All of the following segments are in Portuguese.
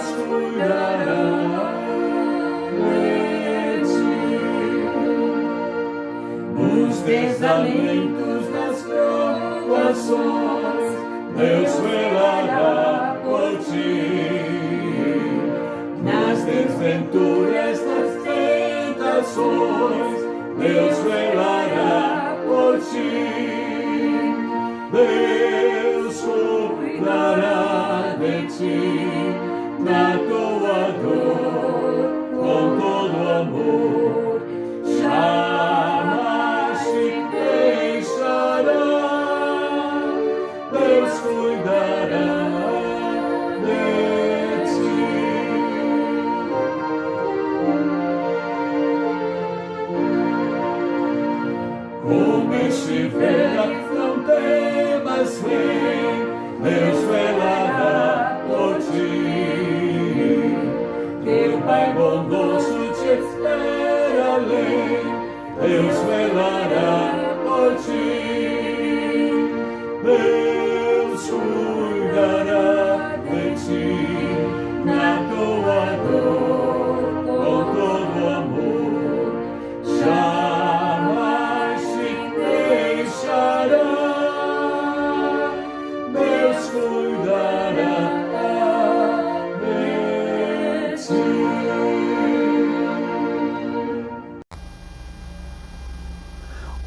cuidará de ti. Nos desalentos das provações, Deus velará por ti. Nas desventuras das tentações, Deus velará por ti. Deus cuidará de ti, na tua dor, com todo amor, jamais te deixará. Deus cuidará de ti. Como estiver não temas, vem, Deus velará por ti. Teu Pai bondoso te espera além, Deus velará por ti. Deus cuidará de ti, na tua dor, com todo amor, jamais te deixará. Deus cuidará de ti.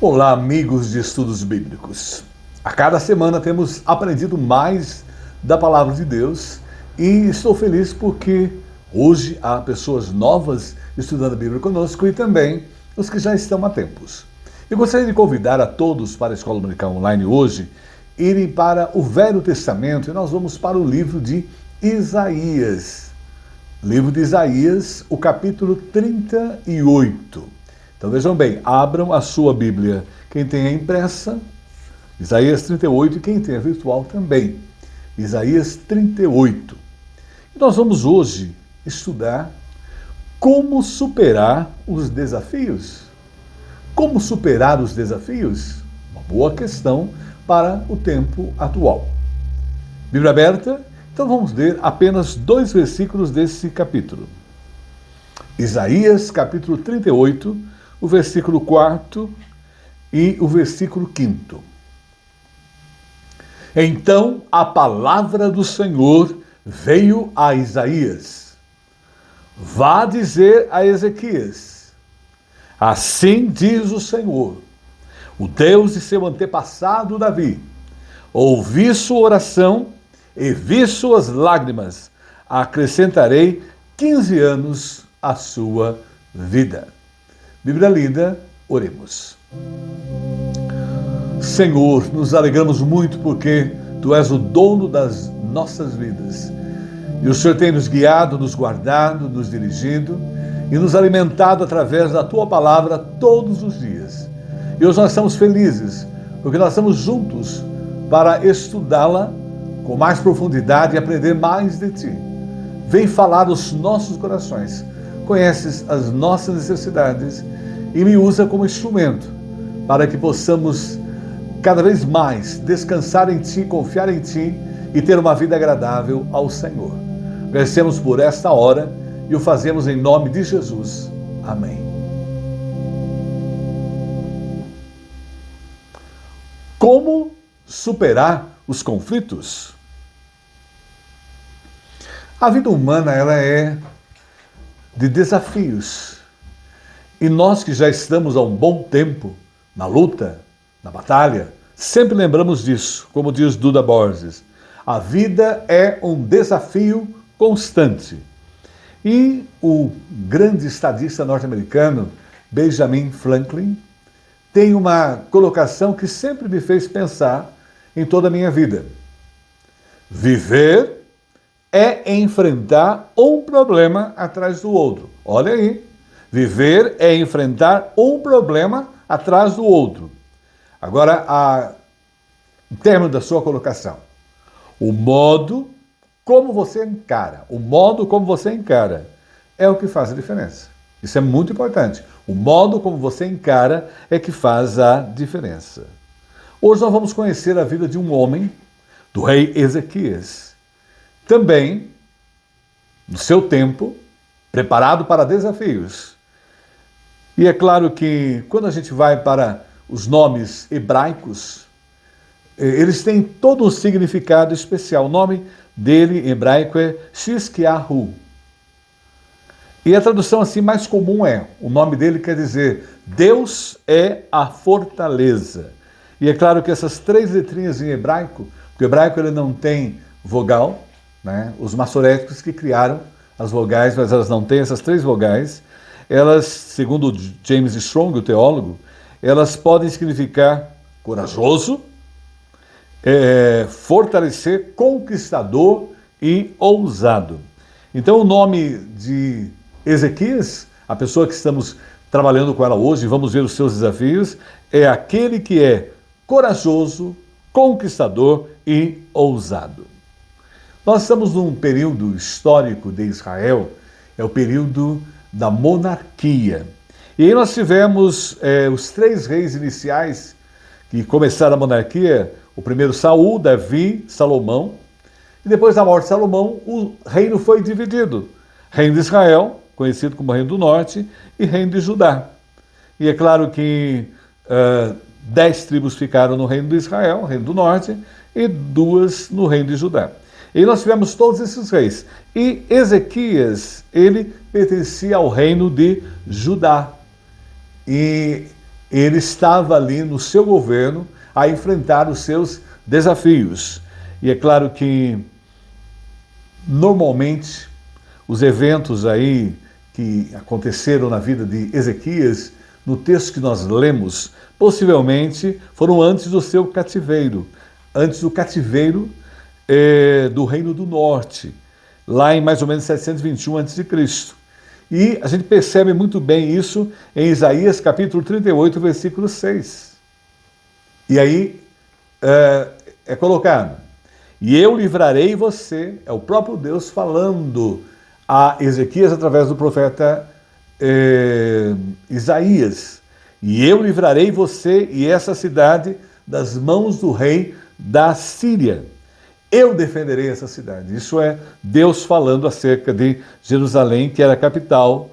Olá, amigos de estudos bíblicos. A cada semana temos aprendido mais da palavra de Deus e estou feliz porque hoje há pessoas novas estudando a Bíblia conosco e também os que já estão há tempos. Eu gostaria de convidar a todos para a Escola Dominical Online hoje irem para o Velho Testamento e nós vamos para o livro de Isaías. Livro de Isaías, o capítulo 38. Então vejam bem, abram a sua Bíblia, quem tem a impressa, Isaías 38, e quem tem a virtual também, Isaías 38. E nós vamos hoje estudar como superar os desafios. Como superar os desafios? Uma boa questão para o tempo atual. Bíblia aberta? Então vamos ler apenas 2 versículos desse capítulo. Isaías, capítulo 38, o versículo 4 e o versículo 5. Então a palavra do Senhor veio a Isaías. Vá dizer a Ezequias: assim diz o Senhor, o Deus de seu antepassado Davi: ouvi sua oração e vi suas lágrimas, acrescentarei 15 anos à sua vida. Bíblia lida, oremos. Senhor, nos alegramos muito porque Tu és o dono das nossas vidas. E o Senhor tem nos guiado, nos guardado, nos dirigido e nos alimentado através da Tua palavra todos os dias. E hoje nós estamos felizes porque nós estamos juntos para estudá-la com mais profundidade e aprender mais de Ti. Vem falar aos nossos corações. Conheces as nossas necessidades e me usa como instrumento para que possamos cada vez mais descansar em Ti, confiar em Ti e ter uma vida agradável ao Senhor. Agradecemos por esta hora e o fazemos em nome de Jesus. Amém. Como superar os conflitos? A vida humana, ela é de desafios. E nós que já estamos há um bom tempo na luta, na batalha, sempre lembramos disso, como diz Duda Borges. A vida é um desafio constante. E o grande estadista norte-americano, Benjamin Franklin, tem uma colocação que sempre me fez pensar em toda a minha vida. Viver é enfrentar um problema atrás do outro. Olha aí. Viver é enfrentar um problema atrás do outro. Agora, o término da sua colocação. O modo como você encara. O modo como você encara é o que faz a diferença. Isso é muito importante. O modo como você encara é que faz a diferença. Hoje nós vamos conhecer a vida de um homem, do rei Ezequias. Também no seu tempo, preparado para desafios. E é claro que quando a gente vai para os nomes hebraicos, eles têm todo um significado especial. O nome dele em hebraico é Xisquiahu. E a tradução assim mais comum o nome dele quer dizer Deus é a fortaleza. E é claro que essas 3 letrinhas em hebraico, porque o hebraico ele não tem vogal, né? Os maçoréticos que criaram as vogais, mas elas não têm essas 3 vogais. Elas, segundo James Strong, o teólogo, elas podem significar corajoso, fortalecer, conquistador e ousado. Então o nome de Ezequias, a pessoa que estamos trabalhando com ela hoje, vamos ver os seus desafios, é aquele que é corajoso, conquistador e ousado. Nós estamos num período histórico de Israel, é o período da monarquia. E aí nós tivemos os 3 reis iniciais que começaram a monarquia, o primeiro Saul, Davi, Salomão, e depois da morte de Salomão, o reino foi dividido. Reino de Israel, conhecido como Reino do Norte, e Reino de Judá. E é claro que 10 tribos ficaram no Reino de Israel, Reino do Norte, e 2 no Reino de Judá. E nós tivemos todos esses reis. E Ezequias, ele pertencia ao Reino de Judá. E ele estava ali no seu governo a enfrentar os seus desafios. E é claro que, normalmente, os eventos aí que aconteceram na vida de Ezequias, no texto que nós lemos, possivelmente foram antes do seu cativeiro, antes do cativeiro do Reino do Norte, lá em mais ou menos 721 a.C. E a gente percebe muito bem isso em Isaías capítulo 38, versículo 6. E aí é colocado: e eu livrarei você, é o próprio Deus falando a Ezequias através do profeta Isaías. E eu livrarei você e essa cidade das mãos do rei da Síria. Eu defenderei essa cidade. Isso é Deus falando acerca de Jerusalém, que era a capital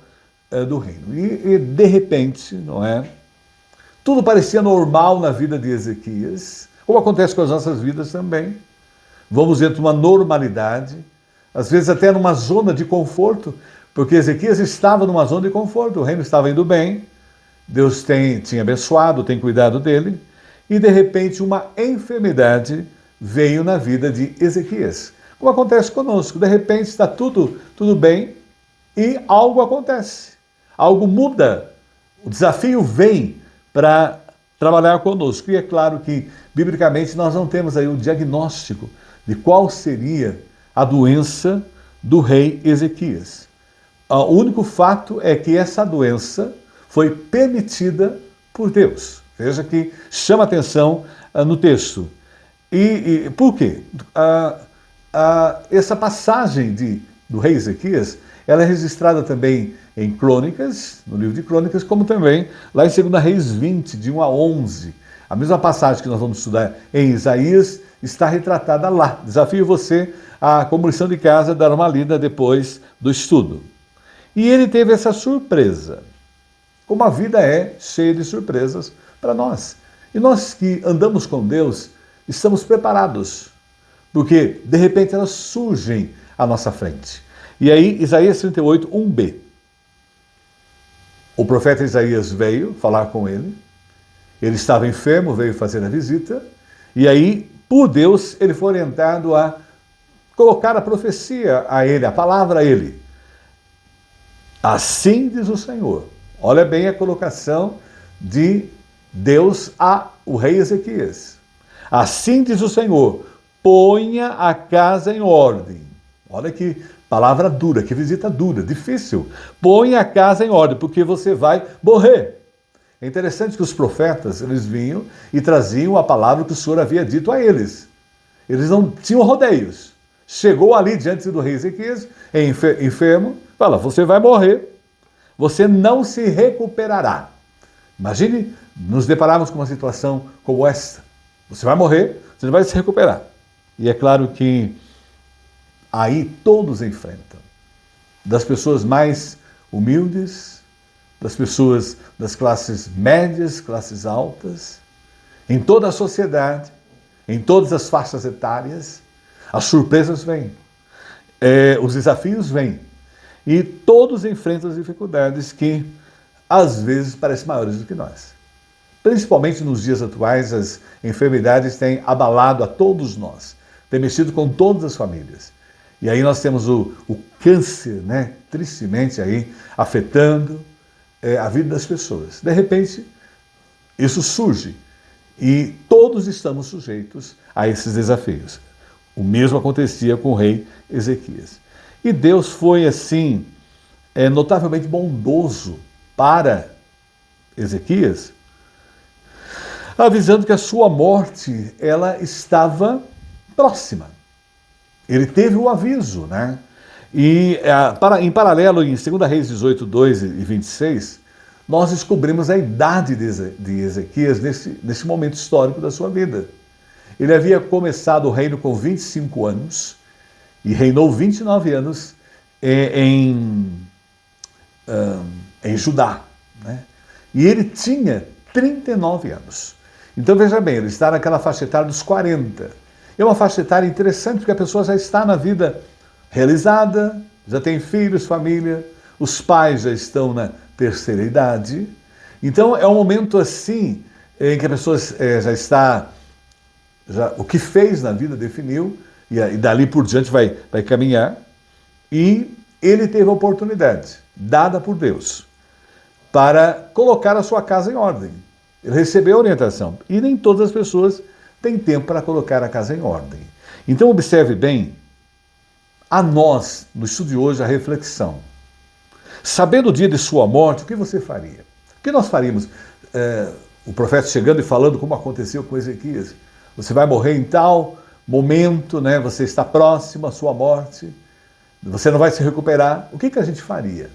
do reino. E de repente, não é? Tudo parecia normal na vida de Ezequias, como acontece com as nossas vidas também. Vamos dentro de uma normalidade, às vezes até numa zona de conforto, porque Ezequias estava numa zona de conforto, o reino estava indo bem, Deus tinha abençoado, tem cuidado dele, e de repente uma enfermidade veio na vida de Ezequias. Como acontece conosco, de repente está tudo bem e algo acontece, algo muda, o desafio vem para trabalhar conosco. E é claro que, biblicamente, nós não temos aí o diagnóstico de qual seria a doença do rei Ezequias. O único fato é que essa doença foi permitida por Deus. Veja que chama atenção no texto. E por quê? Essa passagem do rei Ezequias, ela é registrada também em Crônicas, no livro de Crônicas, como também lá em 2 Reis 20, de 1 a 11. A mesma passagem que nós vamos estudar em Isaías está retratada lá. Desafio você, como lição de casa, dar uma lida depois do estudo. E ele teve essa surpresa. Como a vida é cheia de surpresas para nós. E nós que andamos com Deus, estamos preparados, porque de repente elas surgem à nossa frente. E aí, Isaías 38, 1b. O profeta Isaías veio falar com ele, ele estava enfermo, veio fazer a visita, e aí, por Deus, ele foi orientado a colocar a profecia a ele, a palavra a ele. Assim diz o Senhor. Olha bem a colocação de Deus ao rei Ezequias. Assim diz o Senhor, ponha a casa em ordem. Olha que palavra dura, que visita dura, difícil. Ponha a casa em ordem, porque você vai morrer. É interessante que os profetas, eles vinham e traziam a palavra que o Senhor havia dito a eles. Eles não tinham rodeios. Chegou ali diante do rei Ezequias, enfermo, fala, você vai morrer, você não se recuperará. Imagine nos depararmos com uma situação como esta. Você vai morrer, você não vai se recuperar. E é claro que aí todos enfrentam. das pessoas mais humildes, das pessoas das classes médias, classes altas, em toda a sociedade, em todas as faixas etárias. As surpresas vêm, os desafios vêm, e todos enfrentam as dificuldades que às vezes parecem maiores do que nós. Principalmente nos dias atuais, as enfermidades têm abalado a todos nós, têm mexido com todas as famílias. E aí nós temos o câncer, né, tristemente aí, afetando a vida das pessoas. De repente, isso surge e todos estamos sujeitos a esses desafios. O mesmo acontecia com o rei Ezequias. E Deus foi, assim, notavelmente bondoso para Ezequias, avisando que a sua morte, ela estava próxima. Ele teve o aviso, né? E em paralelo, em 2 Reis 18, 2 e 26, nós descobrimos a idade de Ezequias nesse momento histórico da sua vida. Ele havia começado o reino com 25 anos e reinou 29 anos em Judá, né? E ele tinha 39 anos. Então veja bem, ele está naquela faixa etária dos 40. É uma faixa etária interessante porque a pessoa já está na vida realizada, já tem filhos, família, os pais já estão na terceira idade. Então é um momento assim em que a pessoa já está, o que fez na vida definiu e dali por diante vai caminhar. E ele teve a oportunidade, dada por Deus, para colocar a sua casa em ordem. Ele recebeu a orientação. E nem todas as pessoas têm tempo para colocar a casa em ordem. Então observe bem, a nós, no estudo de hoje, a reflexão. Sabendo o dia de sua morte, o que você faria? O que nós faríamos? O profeta chegando e falando como aconteceu com Ezequias. Você vai morrer em tal momento, né? Você está próximo à sua morte, você não vai se recuperar. O que a gente faria?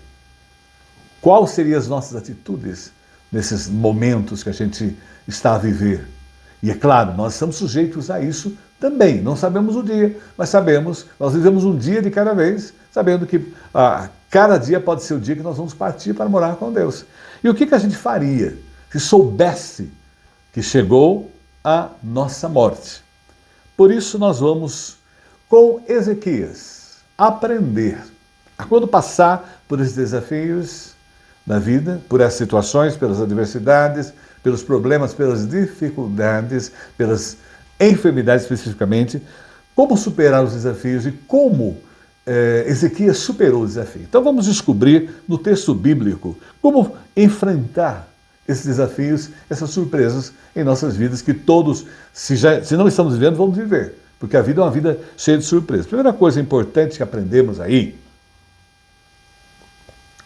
Quais seriam as nossas atitudes nesses momentos que a gente está a viver? E é claro, nós estamos sujeitos a isso também. Não sabemos o dia, mas sabemos, nós vivemos um dia de cada vez, sabendo que cada dia pode ser o dia que nós vamos partir para morar com Deus. E o que a gente faria se soubesse que chegou a nossa morte? Por isso nós vamos, com Ezequias, aprender a quando passar por esses desafios da vida, por essas situações, pelas adversidades, pelos problemas, pelas dificuldades, pelas enfermidades especificamente, como superar os desafios e como Ezequias superou o desafio. Então vamos descobrir no texto bíblico como enfrentar esses desafios, essas surpresas em nossas vidas que todos, se não estamos vivendo, vamos viver. Porque a vida é uma vida cheia de surpresas. Primeira coisa importante que aprendemos aí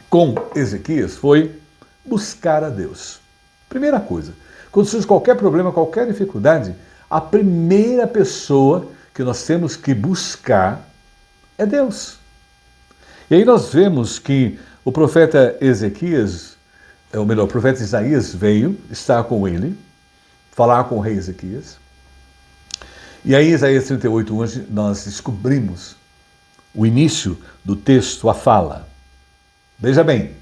com Ezequias foi buscar a Deus. Primeira coisa, quando surge qualquer problema, qualquer dificuldade, a primeira pessoa que nós temos que buscar é Deus. E aí nós vemos que o profeta Ezequias, ou melhor, o profeta Isaías veio estar com ele, falar com o rei Ezequias. E aí em Isaías 38, hoje nós descobrimos o início do texto, a fala. Veja bem,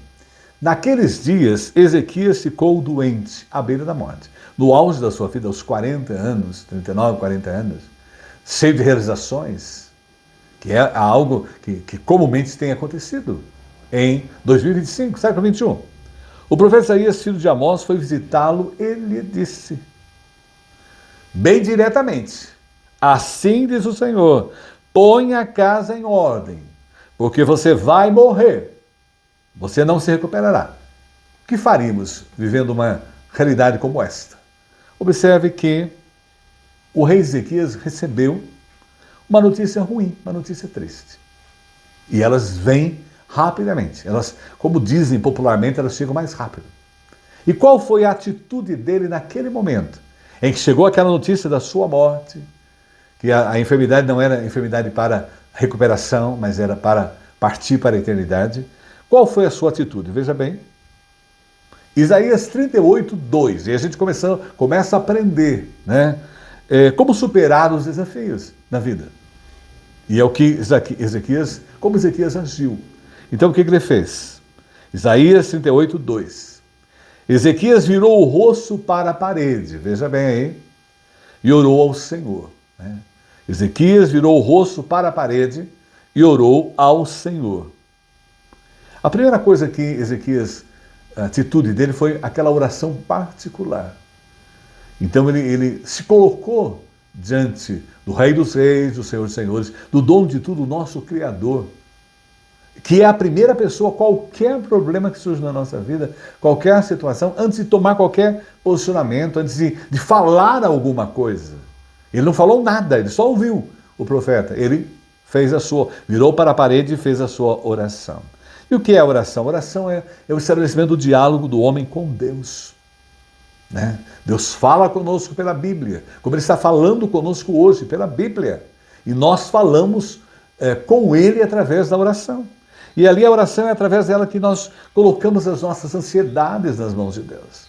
naqueles dias Ezequias ficou doente, à beira da morte. No auge da sua vida, aos 40 anos, 39, 40 anos, cheio de realizações, que é algo que comumente tem acontecido em 2025, século XXI. O profeta Isaías, filho de Amós, foi visitá-lo e lhe disse, bem diretamente, assim diz o Senhor, põe a casa em ordem, porque você vai morrer, você não se recuperará. O que faríamos vivendo uma realidade como esta? Observe que o rei Ezequias recebeu uma notícia ruim, uma notícia triste. E elas vêm rapidamente. Elas, como dizem popularmente, elas chegam mais rápido. E qual foi a atitude dele naquele momento em que chegou aquela notícia da sua morte, que a enfermidade não era enfermidade para recuperação, mas era para partir para a eternidade? Qual foi a sua atitude? Veja bem. Isaías 38, 2. E a gente começa a aprender, né? Como superar os desafios na vida. E é o que como Ezequias agiu. Então o que ele fez? Isaías 38, 2. Ezequias virou o rosto para a parede, veja bem aí, e orou ao Senhor. Né? Ezequias virou o rosto para a parede e orou ao Senhor. A primeira coisa que Ezequias, a atitude dele foi aquela oração particular. Então ele se colocou diante do Rei dos Reis, do Senhor dos Senhores, do dono de tudo, o nosso Criador, que é a primeira pessoa, qualquer problema que surge na nossa vida, qualquer situação, antes de tomar qualquer posicionamento, antes de falar alguma coisa. Ele não falou nada, ele só ouviu o profeta. Ele fez virou para a parede e fez a sua oração. E o que é a oração? A oração é o estabelecimento do diálogo do homem com Deus. Né? Deus fala conosco pela Bíblia, como Ele está falando conosco hoje pela Bíblia. E nós falamos com Ele através da oração. E ali a oração é através dela que nós colocamos as nossas ansiedades nas mãos de Deus.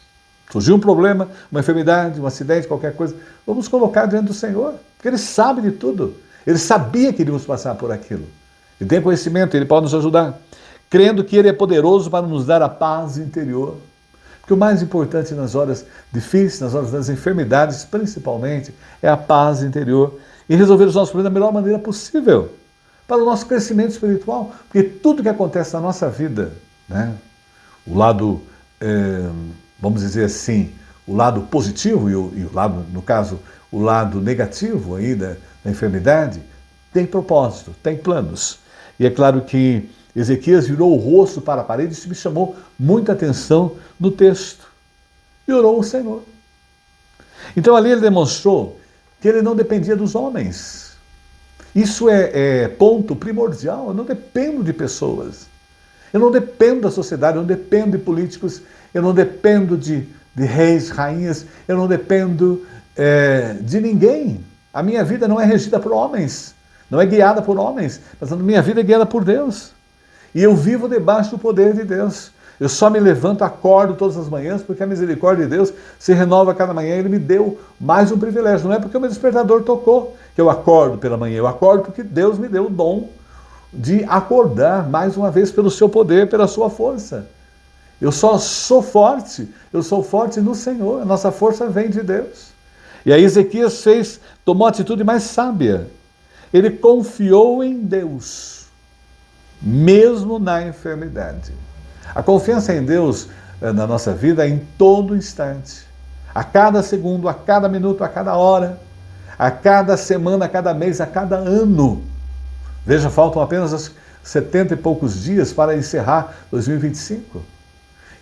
Surgiu um problema, uma enfermidade, um acidente, qualquer coisa, vamos colocar diante do Senhor, porque Ele sabe de tudo. Ele sabia que iríamos passar por aquilo. Ele tem conhecimento, Ele pode nos ajudar. Crendo que Ele é poderoso para nos dar a paz interior. Porque o mais importante nas horas difíceis, nas horas das enfermidades, principalmente, é a paz interior e resolver os nossos problemas da melhor maneira possível, para o nosso crescimento espiritual. Porque tudo que acontece na nossa vida, né, o lado, vamos dizer assim, o lado positivo e o lado, no caso, o lado negativo aí da enfermidade, tem propósito, tem planos. E é claro que Ezequias virou o rosto para a parede, isso me chamou muita atenção no texto. E orou ao Senhor. Então ali ele demonstrou que ele não dependia dos homens. Isso é ponto primordial. Eu não dependo de pessoas. Eu não dependo da sociedade, eu não dependo de políticos, eu não dependo de reis, rainhas, eu não dependo de ninguém. A minha vida não é regida por homens, não é guiada por homens, mas a minha vida é guiada por Deus. E eu vivo debaixo do poder de Deus. Eu só me levanto, acordo todas as manhãs, porque a misericórdia de Deus se renova a cada manhã. Ele me deu mais um privilégio. Não é porque o meu despertador tocou que eu acordo pela manhã. Eu acordo porque Deus me deu o dom de acordar mais uma vez pelo seu poder, pela sua força. Eu só sou forte no Senhor. A nossa força vem de Deus. E aí Ezequias tomou a atitude mais sábia. Ele confiou em Deus, mesmo na enfermidade. A confiança em Deus na nossa vida é em todo instante. A cada segundo, a cada minuto, a cada hora, a cada semana, a cada mês, a cada ano. Veja, faltam apenas 70 e poucos dias para encerrar 2025.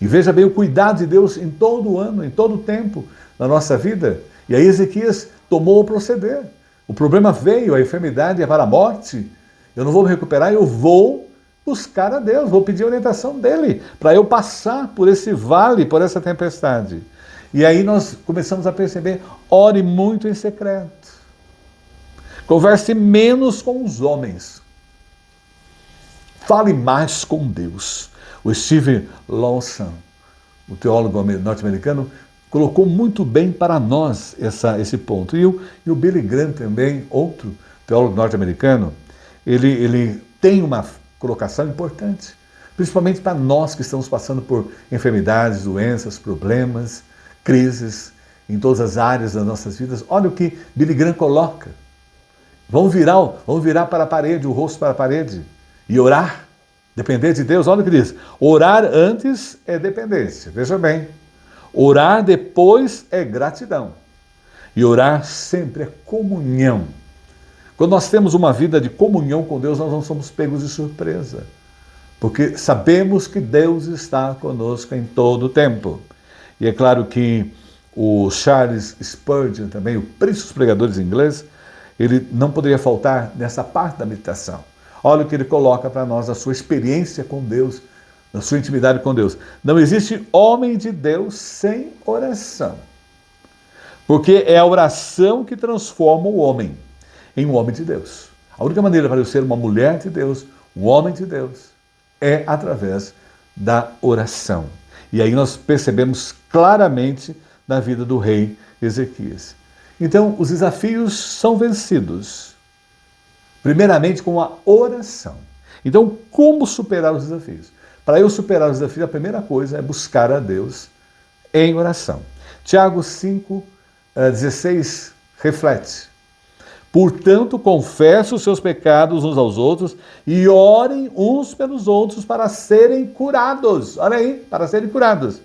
E veja bem o cuidado de Deus em todo o ano, em todo o tempo na nossa vida. E aí Ezequias tomou o proceder. O problema veio, a enfermidade é para a morte. Eu não vou me recuperar, eu vou buscar a Deus, vou pedir a orientação dele, para eu passar por esse vale, por essa tempestade. E aí nós começamos a perceber, ore muito em secreto. Converse menos com os homens. Fale mais com Deus. O Steve Lawson, o teólogo norte-americano, colocou muito bem para nós esse ponto. E o Billy Graham também, outro teólogo norte-americano, ele tem uma colocação importante, principalmente para nós que estamos passando por enfermidades, doenças, problemas, crises em todas as áreas das nossas vidas. Olha o que Billy Graham coloca. Vamos virar para a parede, o rosto para a parede e orar, depender de Deus. Olha o que diz, orar antes é dependência, veja bem, orar depois é gratidão e orar sempre é comunhão. Quando nós temos uma vida de comunhão com Deus, nós não somos pegos de surpresa, porque sabemos que Deus está conosco em todo o tempo. E é claro que o Charles Spurgeon, também o príncipe dos pregadores inglês, ele não poderia faltar nessa parte da meditação. Olha o que ele coloca para nós, a sua experiência com Deus, a sua intimidade com Deus. Não existe homem de Deus sem oração, porque é a oração que transforma o homem em um homem de Deus. A única maneira para eu ser uma mulher de Deus, um homem de Deus, é através da oração. E aí nós percebemos claramente na vida do rei Ezequias. Então, os desafios são vencidos, primeiramente com a oração. Então, como superar os desafios? Para eu superar os desafios, a primeira coisa é buscar a Deus em oração. Tiago 5:16 reflete. Portanto, confesse os seus pecados uns aos outros e orem uns pelos outros para serem curados. Olha aí, para serem curados.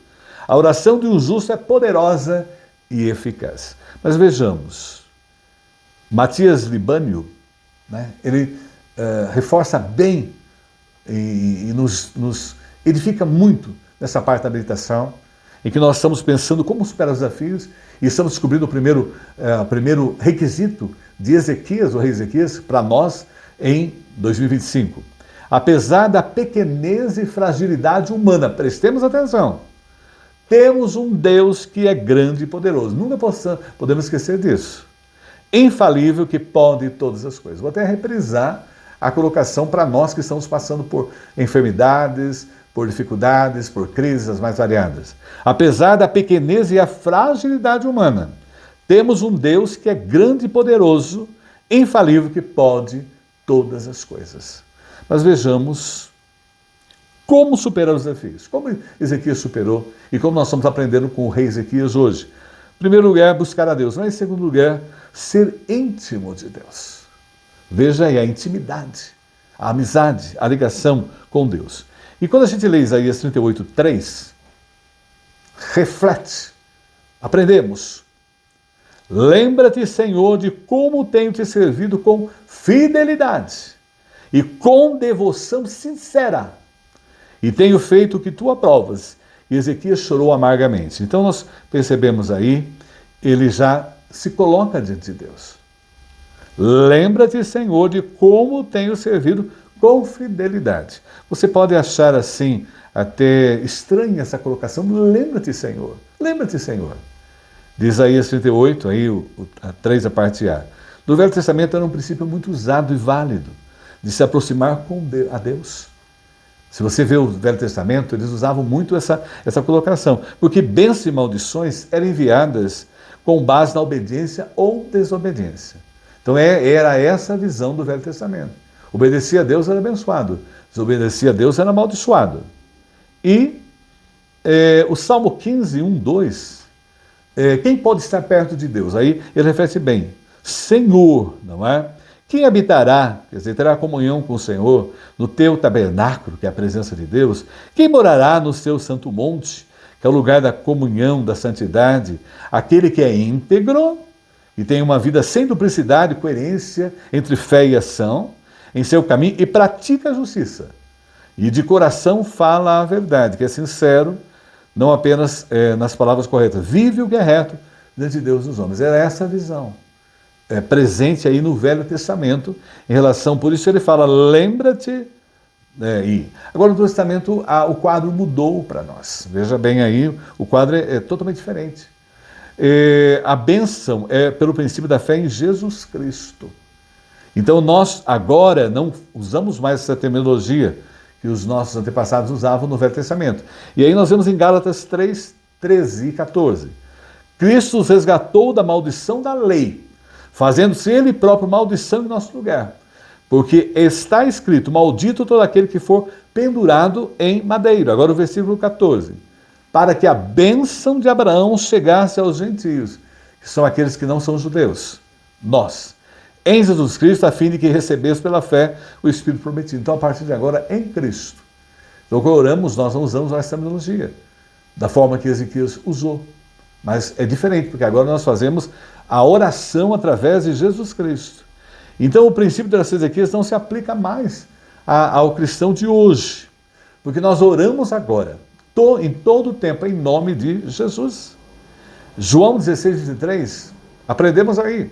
A oração de um justo é poderosa e eficaz. Mas vejamos, Matias Libânio, né, ele reforça bem e nos edifica muito nessa parte da meditação, em que nós estamos pensando como superar os desafios e estamos descobrindo o primeiro requisito de Ezequias, o rei Ezequias, para nós em 2025. Apesar da pequenez e fragilidade humana, prestemos atenção, temos um Deus que é grande e poderoso. Nunca podemos esquecer disso. Infalível, que pode todas as coisas. Vou até reprisar a colocação para nós que estamos passando por enfermidades, por dificuldades, por crises as mais variadas. Apesar da pequenez e a fragilidade humana, temos um Deus que é grande e poderoso, infalível, que pode todas as coisas. Mas vejamos como superar os desafios. Como Ezequias superou e como nós estamos aprendendo com o rei Ezequias hoje. Em primeiro lugar, buscar a Deus. Mas em segundo lugar, ser íntimo de Deus. Veja aí a intimidade, a amizade, a ligação com Deus. E quando a gente lê Isaías 38:3, reflete, aprendemos. Lembra-te, Senhor, de como tenho te servido com fidelidade e com devoção sincera, e tenho feito o que tu aprovas. E Ezequias chorou amargamente. Então nós percebemos aí, ele já se coloca diante de Deus. Lembra-te, Senhor, de como tenho servido com fidelidade. Você pode achar assim, até estranha essa colocação. Lembra-te, Senhor. Lembra-te, Senhor. De Isaías 38, aí a 3, a parte A. No Velho Testamento era um princípio muito usado e válido de se aproximar a Deus. Se você vê o Velho Testamento, eles usavam muito essa colocação, porque bênçãos e maldições eram enviadas com base na obediência ou desobediência. Então era essa a visão do Velho Testamento. Obedecia a Deus, era abençoado. Desobedecia a Deus, era amaldiçoado. E o Salmo 15, 1, 2, quem pode estar perto de Deus? Aí ele reflete bem. Senhor, não é? Quem habitará, quer dizer, terá comunhão com o Senhor no teu tabernáculo, que é a presença de Deus? Quem morará no seu santo monte, que é o lugar da comunhão, da santidade? Aquele que é íntegro e tem uma vida sem duplicidade e coerência entre fé e ação, em seu caminho, e pratica a justiça. E de coração fala a verdade, que é sincero, não apenas nas palavras corretas. Vive o que é reto diante de Deus dos homens. Era essa a visão. Presente aí no Velho Testamento, em relação, por isso ele fala, lembra-te, agora no Novo Testamento o quadro mudou para nós, veja bem aí, o quadro é totalmente diferente. A bênção é pelo princípio da fé em Jesus Cristo. Então nós agora não usamos mais essa terminologia que os nossos antepassados usavam no Velho Testamento. E aí nós vemos em Gálatas 3, 13 e 14, Cristo os resgatou da maldição da lei, fazendo-se ele próprio maldição em nosso lugar. Porque está escrito, maldito todo aquele que for pendurado em madeiro. Agora o versículo 14. Para que a bênção de Abraão chegasse aos gentios, que são aqueles que não são judeus, nós, em Jesus Cristo, a fim de que recebesse pela fé o Espírito prometido. Então, a partir de agora, em Cristo. Então, quando oramos, nós não usamos a terminologia da forma que Ezequias usou. Mas é diferente, porque agora nós fazemos a oração através de Jesus Cristo. Então o princípio da oração de Ezequias não se aplica mais ao cristão de hoje, porque nós oramos agora, em todo o tempo, em nome de Jesus. João 16, 23, aprendemos aí.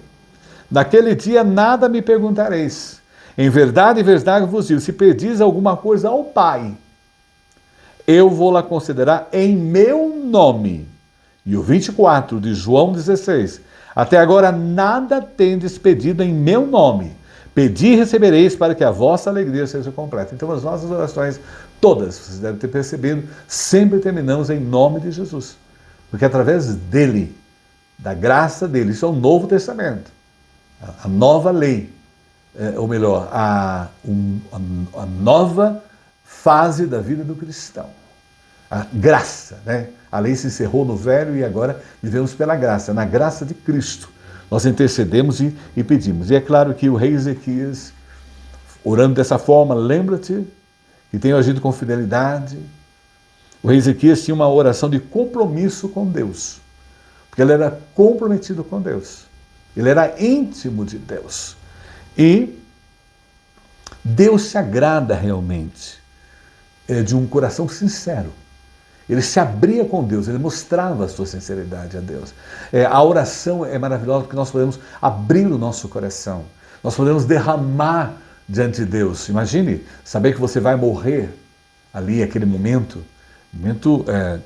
Naquele dia nada me perguntareis. Em verdade vos digo, se pedis alguma coisa ao Pai, eu vou lá considerar em meu nome. E o 24 de João 16, até agora nada tendes pedido em meu nome. Pedi e recebereis para que a vossa alegria seja completa. Então as nossas orações, todas, vocês devem ter percebido, sempre terminamos em nome de Jesus. Porque através dele, da graça dele, isso é o Novo Testamento, a nova lei, ou melhor, a nova fase da vida do cristão. A graça, né? A lei se encerrou no velho e agora vivemos pela graça. Na graça de Cristo, nós intercedemos e pedimos. E é claro que o rei Ezequias, orando dessa forma, lembra-te que tenho agido com fidelidade. O rei Ezequias tinha uma oração de compromisso com Deus, porque ele era comprometido com Deus. Ele era íntimo de Deus. E Deus se agrada realmente de um coração sincero. Ele se abria com Deus, ele mostrava a sua sinceridade a Deus. A oração é maravilhosa porque nós podemos abrir o nosso coração. Nós podemos derramar diante de Deus. Imagine saber que você vai morrer ali, aquele momento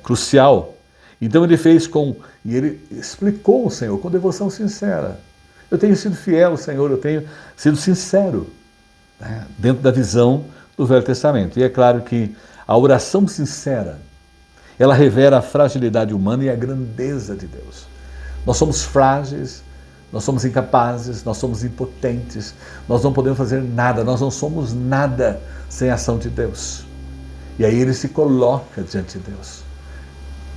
crucial. Então ele e ele explicou ao Senhor com devoção sincera. Eu tenho sido fiel, Senhor, eu tenho sido sincero, né, dentro da visão do Velho Testamento. E é claro que a oração sincera, ela revela a fragilidade humana e a grandeza de Deus. Nós somos frágeis, nós somos incapazes, nós somos impotentes, nós não podemos fazer nada, nós não somos nada sem a ação de Deus. E aí ele se coloca diante de Deus,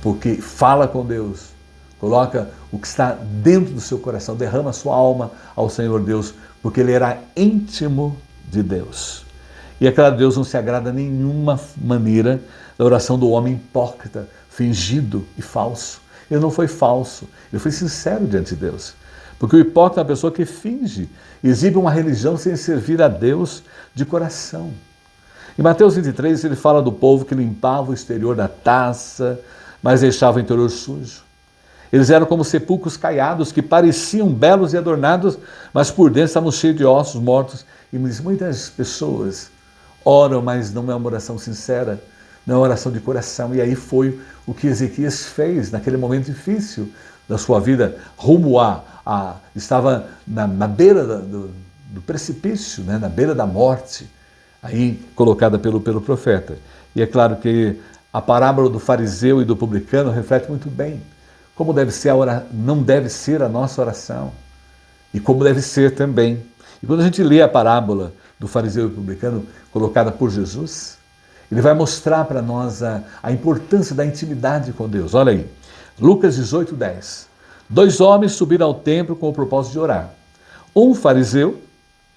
porque fala com Deus, coloca o que está dentro do seu coração, derrama a sua alma ao Senhor Deus, porque ele era íntimo de Deus. E é claro, Deus não se agrada de nenhuma maneira da oração do homem hipócrita, fingido e falso. Ele não foi falso, ele foi sincero diante de Deus. Porque o hipócrita é uma pessoa que finge, exibe uma religião sem servir a Deus de coração. Em Mateus 23, ele fala do povo que limpava o exterior da taça, mas deixava o interior sujo. Eles eram como sepulcros caiados, que pareciam belos e adornados, mas por dentro estavam cheios de ossos mortos. E muitas pessoas oram, mas não é uma oração sincera, não é uma oração de coração. E aí foi o que Ezequias fez naquele momento difícil da sua vida, rumo estava na beira do precipício, né, na beira da morte, aí colocada pelo profeta. E é claro que a parábola do fariseu e do publicano reflete muito bem como não deve ser a nossa oração e como deve ser também. E quando a gente lê a parábola do fariseu e publicano colocada por Jesus, ele vai mostrar para nós a importância da intimidade com Deus. Olha aí, Lucas 18:10. 2 homens subiram ao templo com o propósito de orar. Um fariseu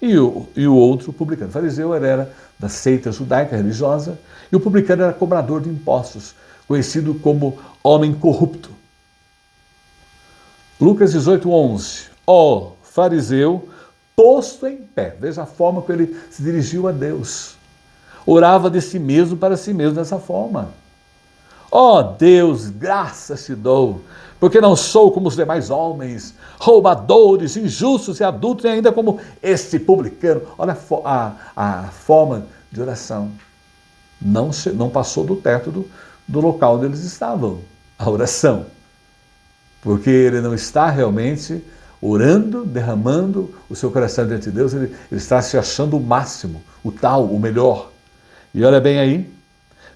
e o outro publicano. O fariseu era da seita judaica religiosa e o publicano era cobrador de impostos, conhecido como homem corrupto. Lucas 18:11. Ó fariseu, posto em pé. Veja a forma que ele se dirigiu a Deus. Orava de si mesmo para si mesmo dessa forma. Ó Deus, graças te dou, porque não sou como os demais homens, roubadores, injustos e adultos, e ainda como este publicano. Olha a forma de oração. Não passou do teto do local onde eles estavam, a oração. Porque ele não está realmente orando, derramando o seu coração diante de Deus, ele está se achando o máximo, o tal, o melhor. E olha bem aí,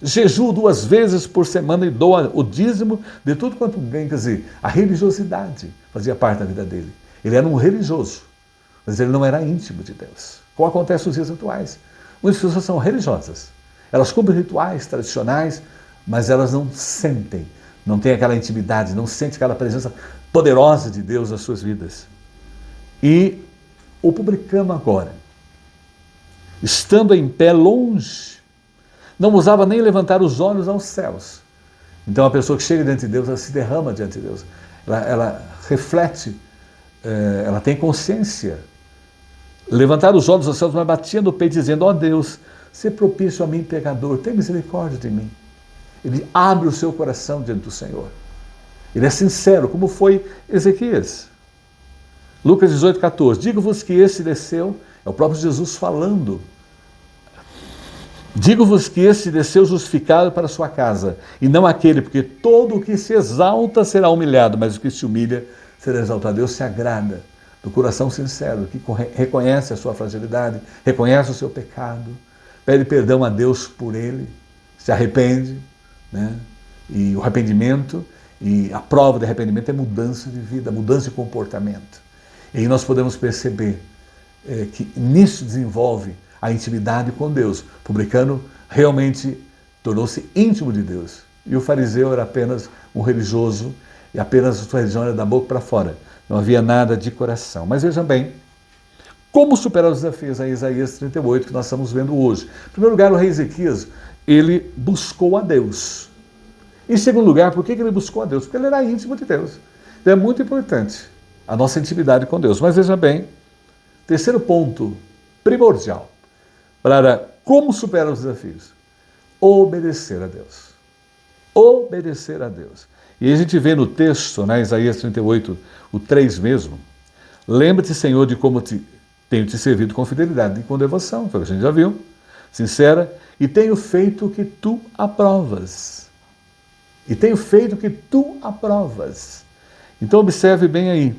jejuo 2 vezes por semana e dou o dízimo de tudo quanto ganha. Quer dizer, a religiosidade fazia parte da vida dele. Ele era um religioso, mas ele não era íntimo de Deus. Como acontece nos dias atuais. Muitas pessoas são religiosas. Elas cumprem rituais tradicionais, mas elas não sentem, não têm aquela intimidade, não sentem aquela presença poderosa de Deus nas suas vidas. E o publicano agora, estando em pé longe, não ousava nem levantar os olhos aos céus. Então a pessoa que chega diante de Deus, ela se derrama diante de Deus. Ela reflete, ela tem consciência. Levantar os olhos aos céus, mas batia no peito dizendo, ó Deus, se propício a mim, pecador, tem misericórdia de mim. Ele abre o seu coração diante do Senhor. Ele é sincero, como foi Ezequias. Lucas 18:14. Digo-vos que esse desceu, é o próprio Jesus falando. Digo-vos que esse desceu justificado para a sua casa, e não aquele, porque todo o que se exalta será humilhado, mas o que se humilha será exaltado. Deus se agrada do coração sincero, que reconhece a sua fragilidade, reconhece o seu pecado, pede perdão a Deus por ele, se arrepende, né? E o arrependimento, e a prova de arrependimento é mudança de vida, mudança de comportamento. E aí nós podemos perceber que nisso desenvolve a intimidade com Deus. O publicano realmente tornou-se íntimo de Deus. E o fariseu era apenas um religioso, e apenas a sua religião era da boca para fora. Não havia nada de coração. Mas vejam bem, como superar os desafios em Isaías 38, que nós estamos vendo hoje. Em primeiro lugar, o rei Ezequias, ele buscou a Deus. Em segundo lugar, por que ele buscou a Deus? Porque ele era íntimo de Deus. Então é muito importante a nossa intimidade com Deus. Mas veja bem, terceiro ponto primordial para como superar os desafios: obedecer a Deus. Obedecer a Deus. E a gente vê no texto, Isaías 38, o 3 mesmo: lembra-te, Senhor, de como tenho te servido com fidelidade e com devoção, foi o que a gente já viu, sincera, e tenho feito o que tu aprovas. E tenho feito o que tu aprovas. Então observe bem aí.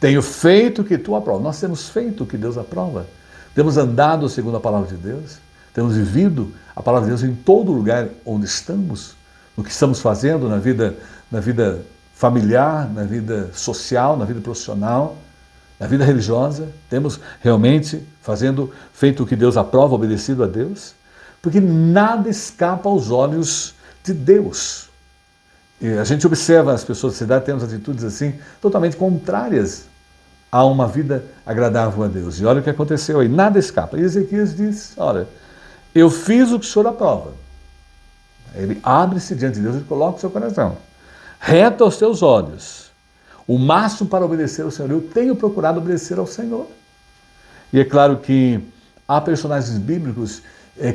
Tenho feito o que tu aprovas. Nós temos feito o que Deus aprova. Temos andado segundo a palavra de Deus. Temos vivido a palavra de Deus em todo lugar onde estamos, no que estamos fazendo na vida familiar, na vida social, na vida profissional, na vida religiosa. Temos realmente feito o que Deus aprova, obedecido a Deus, porque nada escapa aos olhos de Deus. E a gente observa as pessoas da cidade tendo atitudes assim, totalmente contrárias a uma vida agradável a Deus. E olha o que aconteceu aí, nada escapa. E Ezequias diz: olha, eu fiz o que o Senhor aprova. Ele abre-se diante de Deus e coloca o seu coração reto aos teus olhos, o máximo para obedecer ao Senhor. Eu tenho procurado obedecer ao Senhor. E é claro que há personagens bíblicos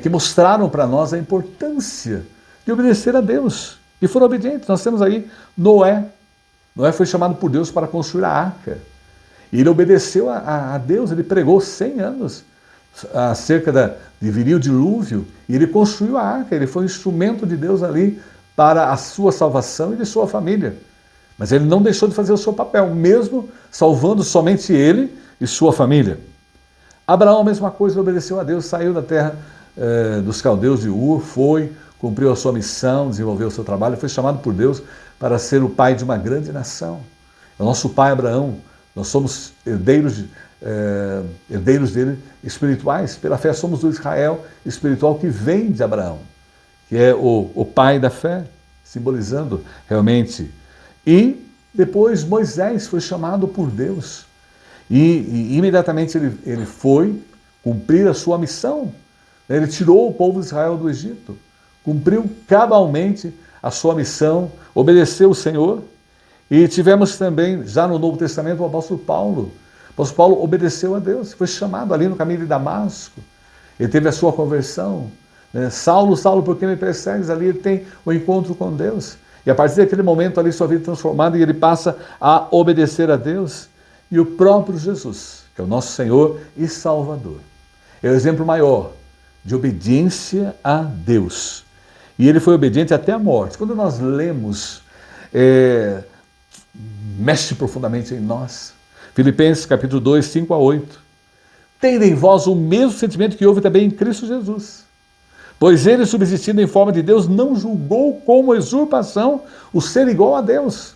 que mostraram para nós a importância de obedecer a Deus, e foram obedientes. Nós temos aí Noé. Noé foi chamado por Deus para construir a arca. E ele obedeceu a Deus, ele pregou 100 anos acerca de viria o dilúvio, e ele construiu a arca, ele foi um instrumento de Deus ali para a sua salvação e de sua família. Mas ele não deixou de fazer o seu papel, mesmo salvando somente ele e sua família. Abraão, a mesma coisa, obedeceu a Deus, saiu da terra dos caldeus de Ur, cumpriu a sua missão, desenvolveu o seu trabalho, foi chamado por Deus para ser o pai de uma grande nação. É o nosso pai Abraão. Nós somos herdeiros dele espirituais. Pela fé somos do Israel espiritual que vem de Abraão, que é o pai da fé, simbolizando realmente. E depois Moisés foi chamado por Deus. E imediatamente ele foi cumprir a sua missão. Ele tirou o povo de Israel do Egito, cumpriu cabalmente a sua missão, obedeceu o Senhor. E tivemos também, já no Novo Testamento, o apóstolo Paulo. O apóstolo Paulo obedeceu a Deus, foi chamado ali no caminho de Damasco. Ele teve a sua conversão. Saulo, Saulo, por que me persegues? Ali ele tem o encontro com Deus. E a partir daquele momento ali sua vida é transformada e ele passa a obedecer a Deus. E o próprio Jesus, que é o nosso Senhor e Salvador, é o exemplo maior de obediência a Deus. E ele foi obediente até a morte. Quando nós lemos, mexe profundamente em nós. Filipenses capítulo 2, 5 a 8. Tende em vós o mesmo sentimento que houve também em Cristo Jesus. Pois ele, subsistindo em forma de Deus, não julgou como usurpação o ser igual a Deus.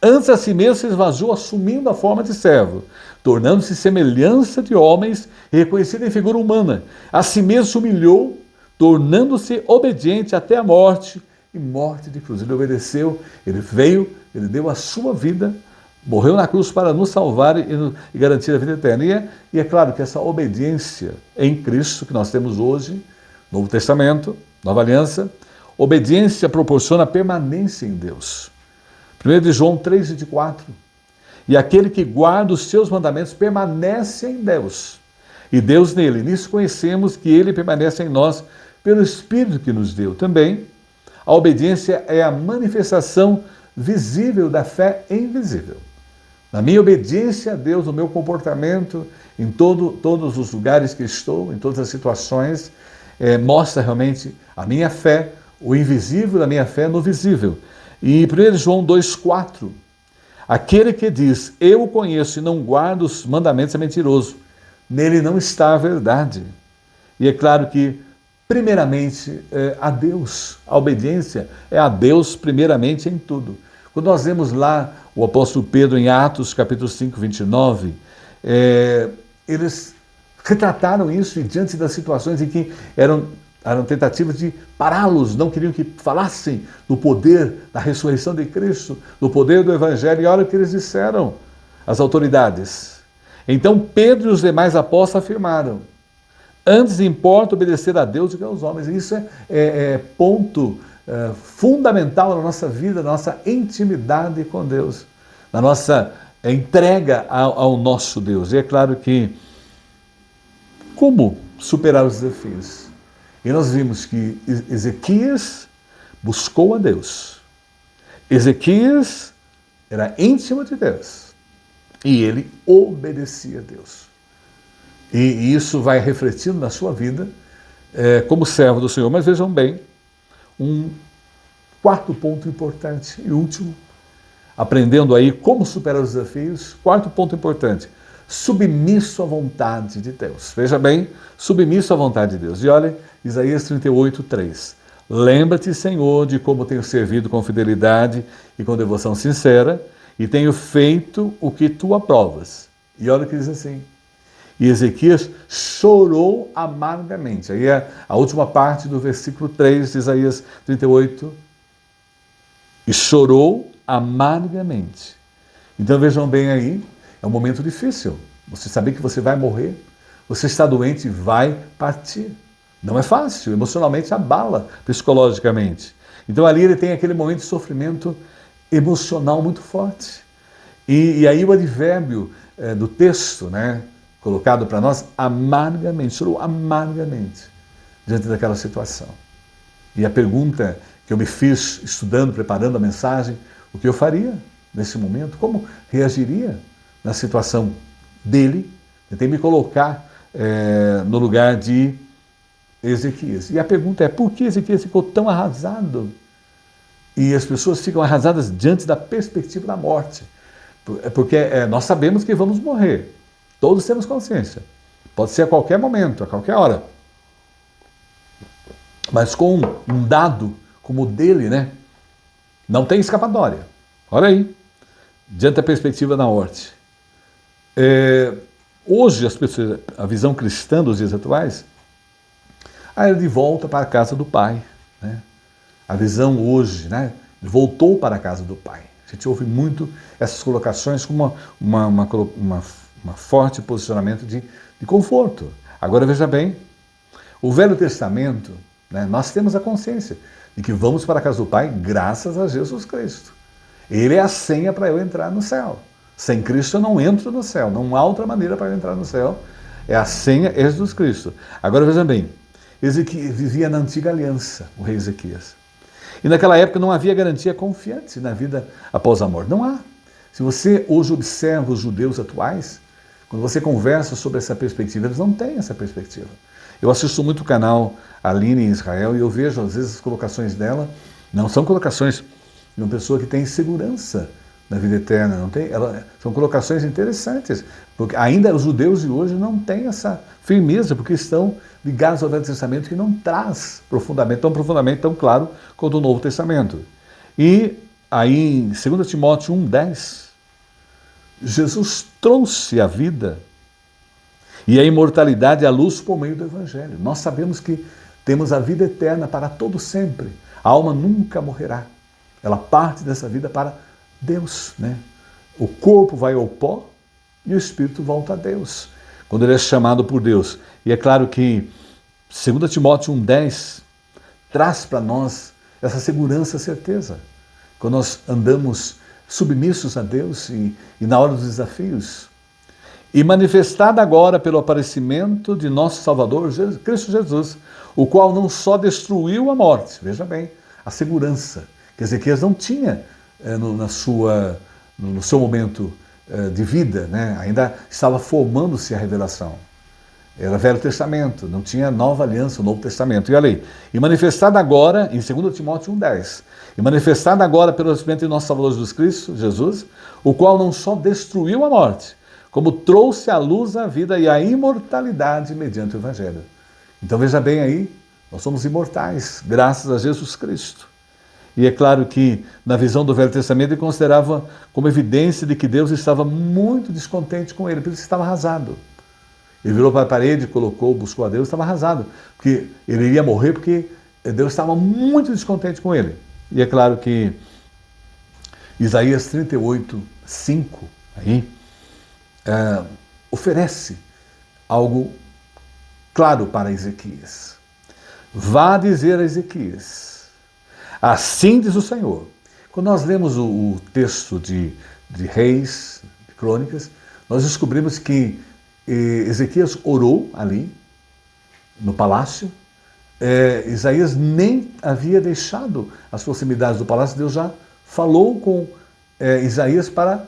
Antes a si mesmo se esvaziou, assumindo a forma de servo, tornando-se semelhança de homens e reconhecido em figura humana. A si mesmo se humilhou, tornando-se obediente até a morte, e morte de cruz. Ele obedeceu, ele veio, ele deu a sua vida, morreu na cruz para nos salvar e garantir a vida eterna. E é claro que essa obediência em Cristo que nós temos hoje, Novo Testamento, Nova Aliança, obediência proporciona permanência em Deus. 1 de João 3,24. E aquele que guarda os seus mandamentos permanece em Deus, e Deus nele. Nisso conhecemos que ele permanece em nós pelo Espírito que nos deu. Também, a obediência é a manifestação visível da fé invisível. Na minha obediência a Deus, no meu comportamento, em todos os lugares que estou, em todas as situações, mostra realmente a minha fé, o invisível da minha fé no visível. E 1 João 2,4, aquele que diz, eu o conheço e não guardo os mandamentos é mentiroso, nele não está a verdade. E é claro que, primeiramente, a Deus, a obediência é a Deus primeiramente em tudo. Quando nós vemos lá o apóstolo Pedro em Atos, capítulo 5, 29, eles retrataram isso e diante das situações em que eram tentativas de pará-los, não queriam que falassem do poder da ressurreição de Cristo, do poder do Evangelho, e olha o que eles disseram, as autoridades. Então Pedro e os demais apóstolos afirmaram: antes importa obedecer a Deus do que aos homens. E isso é ponto fundamental na nossa vida, na nossa intimidade com Deus, na nossa entrega ao nosso Deus. E é claro que como superar os desafios? E nós vimos que Ezequias buscou a Deus. Ezequias era íntimo de Deus. E ele obedecia a Deus. E isso vai refletindo na sua vida como servo do Senhor. Mas vejam bem, um quarto ponto importante e último, aprendendo aí como superar os desafios. Quarto ponto importante: submisso à vontade de Deus. Veja bem, submisso à vontade de Deus. E olha, Isaías 38, 3. Lembra-te, Senhor, de como tenho servido com fidelidade e com devoção sincera, e tenho feito o que tu aprovas. E olha o que diz assim: e Ezequias chorou amargamente. Aí é a última parte do versículo 3 de Isaías 38. E chorou amargamente. Então vejam bem aí, é um momento difícil. Você saber que você vai morrer, você está doente e vai partir. Não é fácil, emocionalmente abala, psicologicamente. Então ali ele tem aquele momento de sofrimento emocional muito forte. E aí o advérbio do texto, né, colocado para nós, amargamente, chorou amargamente diante daquela situação. E a pergunta que eu me fiz estudando, preparando a mensagem: o que eu faria nesse momento? Como reagiria na situação dele? Tentei me colocar no lugar de Ezequias. E a pergunta é: por que Ezequias ficou tão arrasado? E as pessoas ficam arrasadas diante da perspectiva da morte. Porque nós sabemos que vamos morrer. Todos temos consciência. Pode ser a qualquer momento, a qualquer hora. Mas com um dado como o dele, né? Não tem escapatória. Olha aí. Diante da perspectiva da morte. Hoje, as pessoas, a visão cristã dos dias atuais, era de volta para a casa do Pai. Né? A visão hoje, né? Voltou para a casa do Pai. A gente ouve muito essas colocações como uma forte posicionamento de conforto. Agora veja bem, o Velho Testamento, né, nós temos a consciência de que vamos para a casa do Pai graças a Jesus Cristo. Ele é a senha para eu entrar no céu. Sem Cristo eu não entro no céu, não há outra maneira para eu entrar no céu. É a senha, é Jesus Cristo. Agora veja bem, Ezequias vivia na antiga aliança, o rei Ezequias. E naquela época não havia garantia confiante na vida após a morte. Não há. Se você hoje observa os judeus atuais, quando você conversa sobre essa perspectiva, eles não têm essa perspectiva. Eu assisto muito o canal Aline em Israel e eu vejo às vezes as colocações dela, não são colocações de uma pessoa que tem segurança na vida eterna, não tem, são colocações interessantes, porque ainda os judeus de hoje não têm essa firmeza, porque estão ligados ao Velho Testamento, que não traz tão profundamente, tão claro quanto o Novo Testamento. E aí em 2 Timóteo 1,10, Jesus trouxe a vida e a imortalidade à luz por meio do Evangelho. Nós sabemos que temos a vida eterna para todo sempre. A alma nunca morrerá. Ela parte dessa vida para Deus, né? O corpo vai ao pó e o espírito volta a Deus, quando ele é chamado por Deus. E é claro que 2 Timóteo 1,10 traz para nós essa segurança, certeza. Quando nós andamos submissos a Deus e na hora dos desafios, e manifestada agora pelo aparecimento de nosso Salvador, Cristo Jesus, o qual não só destruiu a morte, veja bem, a segurança que Ezequias não tinha no seu momento de vida, né? Ainda estava formando-se a revelação. Era Velho Testamento, não tinha Nova Aliança, o Novo Testamento. E olha aí, e manifestada agora, em 2 Timóteo 1,10, e manifestada agora pelo aparecimento de nosso Salvador Jesus Cristo, Jesus, o qual não só destruiu a morte, como trouxe à luz a vida e a imortalidade mediante o Evangelho. Então veja bem aí, nós somos imortais, graças a Jesus Cristo. E é claro que, na visão do Velho Testamento, ele considerava como evidência de que Deus estava muito descontente com ele, por isso estava arrasado. Ele virou para a parede, colocou, buscou a Deus, estava arrasado, porque ele iria morrer porque Deus estava muito descontente com ele. E é claro que Isaías 38, 5, aí, oferece algo claro para Ezequias. Vá dizer a Ezequias, assim diz o Senhor. Quando nós lemos o texto de Reis, de Crônicas, nós descobrimos que Ezequias orou ali, no palácio. Isaías nem havia deixado as proximidades do palácio, Deus já falou com Isaías para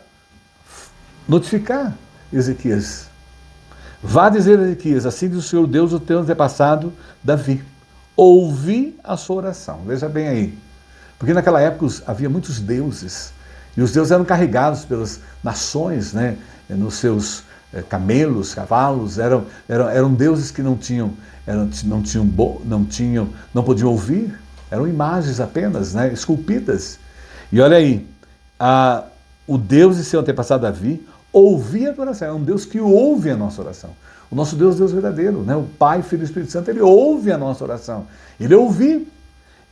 notificar Ezequias. Vá dizer a Ezequias, assim diz o Senhor Deus, o teu antepassado Davi. Ouvi a sua oração. Veja bem aí. Porque naquela época havia muitos deuses. E os deuses eram carregados pelas nações, né? Nos seus camelos, cavalos. Eram deuses que não podiam ouvir. Eram imagens apenas, né? Esculpidas. E olha aí, o Deus de seu antepassado Davi ouvia a oração. É um Deus que ouve a nossa oração. O nosso Deus é Deus verdadeiro, né? O Pai, Filho e Espírito Santo, ele ouve a nossa oração. Ele ouviu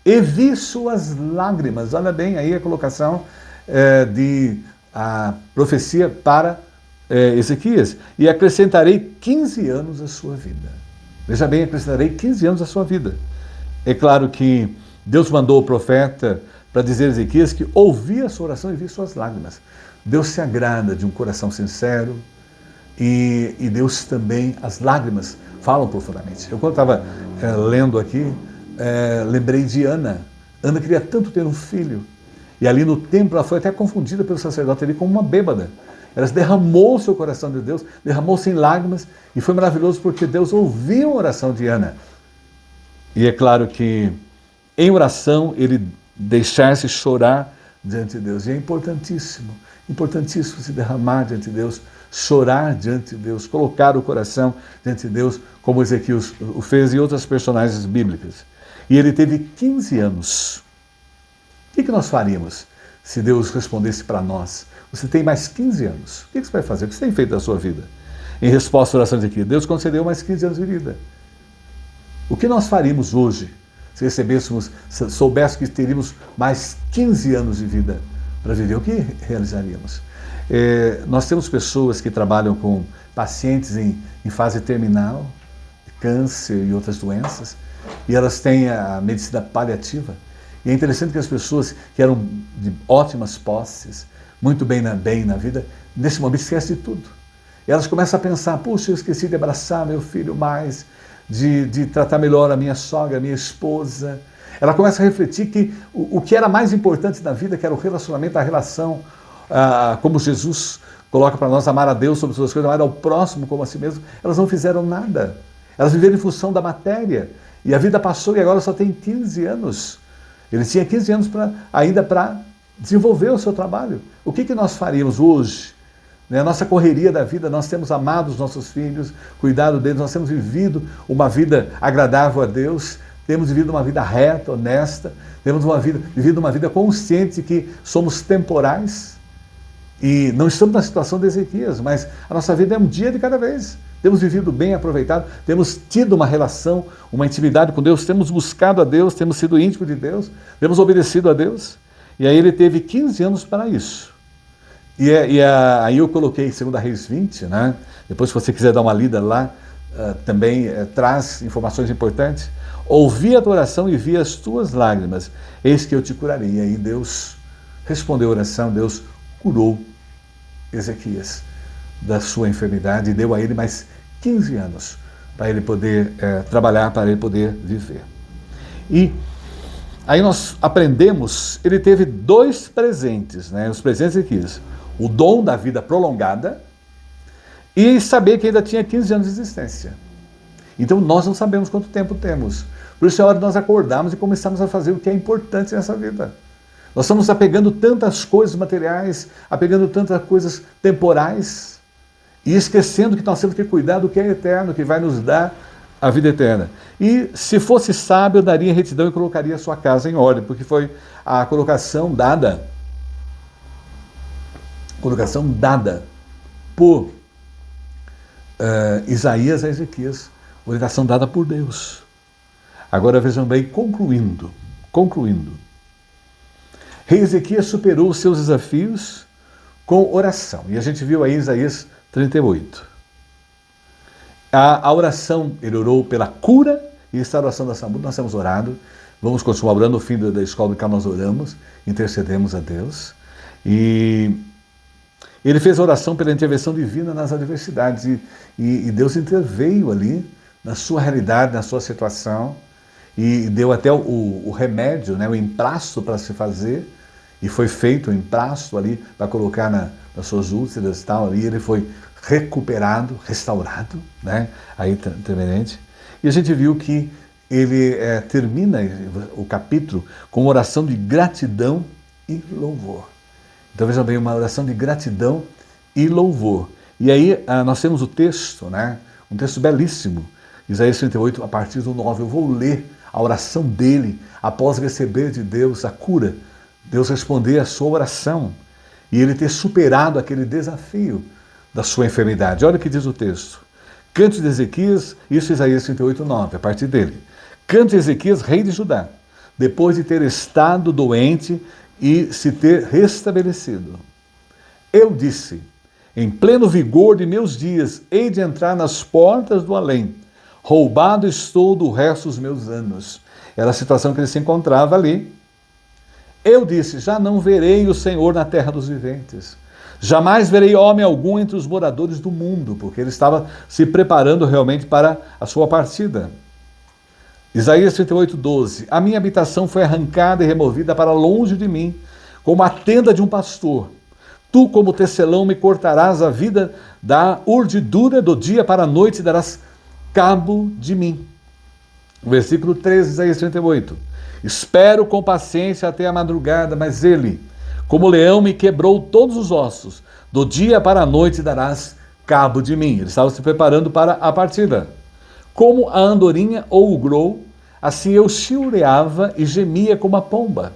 e vi suas lágrimas. Olha bem aí a colocação a profecia para Ezequias. E acrescentarei 15 anos à sua vida. Veja bem, acrescentarei 15 anos à sua vida. É claro que Deus mandou o profeta para dizer a Ezequias que ouvia a sua oração e via suas lágrimas. Deus se agrada de um coração sincero e Deus também, as lágrimas falam profundamente. Eu quando estava lendo aqui, lembrei de Ana. Ana queria tanto ter um filho. E ali no templo ela foi até confundida pelo sacerdote ali como uma bêbada. Ela derramou o seu coração de Deus, derramou-se em lágrimas e foi maravilhoso porque Deus ouviu a oração de Ana. E é claro que em oração ele deixar-se chorar diante de Deus. E é importantíssimo se derramar diante de Deus, chorar diante de Deus, colocar o coração diante de Deus, como Ezequias o fez e outras personagens bíblicas. E ele teve 15 anos. O que nós faríamos se Deus respondesse para nós? Você tem mais 15 anos. O que você vai fazer? O que você tem feito da sua vida? Em resposta à oração de Ezequias, Deus concedeu mais 15 anos de vida. O que nós faríamos hoje se soubéssemos que teríamos mais 15 anos de vida para viver? O que realizaríamos? Nós temos pessoas que trabalham com pacientes em fase terminal, câncer e outras doenças, e elas têm a medicina paliativa. E é interessante que as pessoas que eram de ótimas posses, muito bem na vida, nesse momento esquecem de tudo. E elas começam a pensar, puxa, eu esqueci de abraçar meu filho mais, de tratar melhor a minha sogra, a minha esposa. Ela começa a refletir que o que era mais importante na vida, que era o relacionamento, a relação, como Jesus coloca para nós, amar a Deus sobre todas as coisas, amar ao próximo como a si mesmo, elas não fizeram nada. Elas viveram em função da matéria. E a vida passou e agora só tem 15 anos. Ele tinha 15 anos ainda para desenvolver o seu trabalho. O que nós faríamos hoje? A nossa correria da vida, nós temos amado os nossos filhos, cuidado deles, nós temos vivido uma vida agradável a Deus, temos vivido uma vida reta, honesta, temos vivido uma vida consciente de que somos temporais e não estamos na situação de Ezequias, mas a nossa vida é um dia de cada vez. Temos vivido bem, aproveitado, temos tido uma relação, uma intimidade com Deus, temos buscado a Deus, temos sido íntimos de Deus, temos obedecido a Deus. E aí ele teve 15 anos para isso. Aí eu coloquei 2 Reis 20, né? Depois se você quiser dar uma lida lá, também traz informações importantes. Ouvi a tua oração e vi as tuas lágrimas, eis que eu te curarei. E aí Deus respondeu a oração, Deus curou Ezequias da sua enfermidade e deu a ele mais 15 anos para ele poder trabalhar, para ele poder viver. E aí nós aprendemos, ele teve 2 presentes, né? Os presentes de Ezequias. O dom da vida prolongada e saber que ainda tinha 15 anos de existência. Então nós não sabemos quanto tempo temos. Por isso é hora de nós acordarmos e começarmos a fazer o que é importante nessa vida. Nós estamos apegando tantas coisas materiais, apegando tantas coisas temporais e esquecendo que nós temos que cuidar do que é eterno, que vai nos dar a vida eterna. E se fosse sábio, eu daria retidão e colocaria a sua casa em ordem, porque foi a colocação dada por Isaías a Ezequias, orientação dada por Deus. Agora vejam bem, concluindo. Rei Ezequias superou os seus desafios com oração. E a gente viu aí Isaías 38. A oração, ele orou pela cura e restauração da saúde. Nós temos orado. Vamos continuar orando. No fim da escola do nós oramos, intercedemos a Deus. E ele fez a oração pela intervenção divina nas adversidades. E Deus interveio ali na sua realidade, na sua situação. E deu até o remédio, né, o emprasto para se fazer. E foi feito o emprasto ali para colocar nas suas úlceras e tal. E ele foi recuperado, restaurado, né? Aí intervenente. E a gente viu que ele termina o capítulo com uma oração de gratidão e louvor. Então veja bem, uma oração de gratidão e louvor. E aí nós temos o texto, né? Um texto belíssimo. Isaías 38, a partir do 9. Eu vou ler a oração dele após receber de Deus a cura. Deus responder a sua oração e ele ter superado aquele desafio da sua enfermidade. Olha o que diz o texto. Cante de Ezequias, isso é Isaías 38, 9, a partir dele. Cante Ezequias, rei de Judá, depois de ter estado doente e se ter restabelecido. Eu disse, em pleno vigor de meus dias, hei de entrar nas portas do além. Roubado estou do resto dos meus anos. Era a situação que ele se encontrava ali. Eu disse, já não verei o Senhor na terra dos viventes. Jamais verei homem algum entre os moradores do mundo, porque ele estava se preparando realmente para a sua partida. Isaías 38, 12. A minha habitação foi arrancada e removida para longe de mim, como a tenda de um pastor. Tu, como tecelão, me cortarás a vida da urdidura do dia para a noite e darás cabo de mim. Versículo 13, Isaías 38. Espero com paciência até a madrugada, mas ele, como leão, me quebrou todos os ossos. Do dia para a noite darás cabo de mim. Ele estava se preparando para a partida. Como a andorinha ou o grou, assim eu chilreava e gemia como a pomba.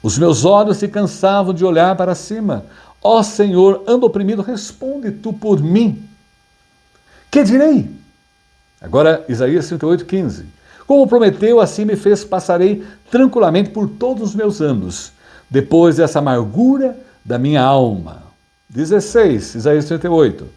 Os meus olhos se cansavam de olhar para cima. Ó Senhor, ando oprimido, responde tu por mim. Que direi? Agora, Isaías 38, 15. Como prometeu, assim me fez, passarei tranquilamente por todos os meus anos, depois dessa amargura da minha alma. 16, Isaías 38.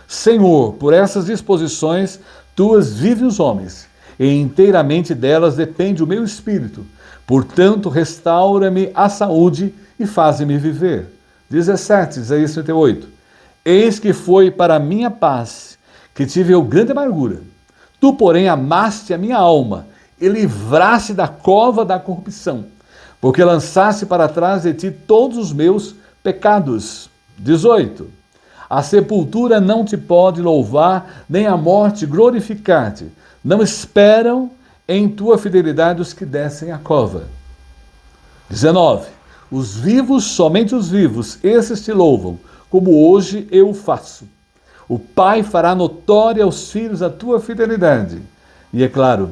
Senhor, por essas disposições tuas vivem os homens, e inteiramente delas depende o meu espírito. Portanto, restaura-me a saúde e faze-me viver. 17, Isaías 38. Eis que foi para a minha paz que tive eu grande amargura. Tu, porém, amaste a minha alma e livraste da cova da corrupção, porque lançaste para trás de ti todos os meus pecados. 18. A sepultura não te pode louvar, nem a morte glorificar-te. Não esperam em tua fidelidade os que descem a cova. 19. Os vivos, somente os vivos, esses te louvam, como hoje eu faço. O Pai fará notória aos filhos a tua fidelidade. E é claro,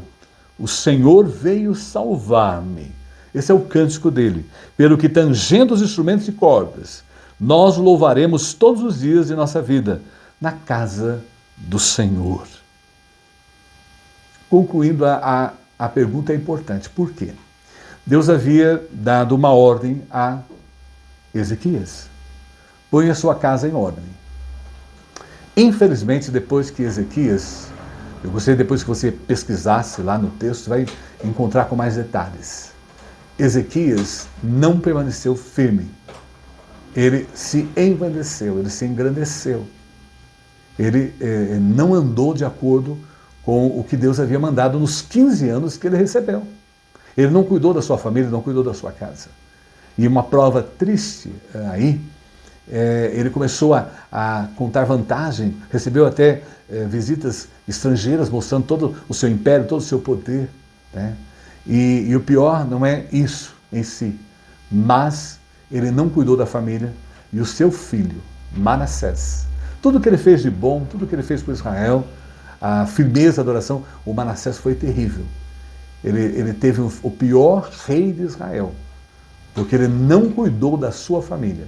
o Senhor veio salvar-me. Esse é o cântico dele. Pelo que tangendo os instrumentos de cordas, nós louvaremos todos os dias de nossa vida na casa do Senhor. Concluindo, a pergunta é importante. Por quê? Deus havia dado uma ordem a Ezequias. Põe a sua casa em ordem. Infelizmente, depois que Ezequias, eu gostaria depois que você pesquisasse lá no texto, vai encontrar com mais detalhes. Ezequias não permaneceu firme. Ele se envaideceu, ele se engrandeceu. Ele não andou de acordo com o que Deus havia mandado nos 15 anos que ele recebeu. Ele não cuidou da sua família, não cuidou da sua casa. E uma prova triste aí, ele começou a contar vantagem, recebeu até visitas estrangeiras mostrando todo o seu império, todo o seu poder. Né? E o pior não é isso em si, mas ele não cuidou da família e o seu filho, Manassés. Tudo que ele fez de bom, tudo que ele fez por Israel, a firmeza da adoração, o Manassés foi terrível. Ele teve o pior rei de Israel, porque ele não cuidou da sua família.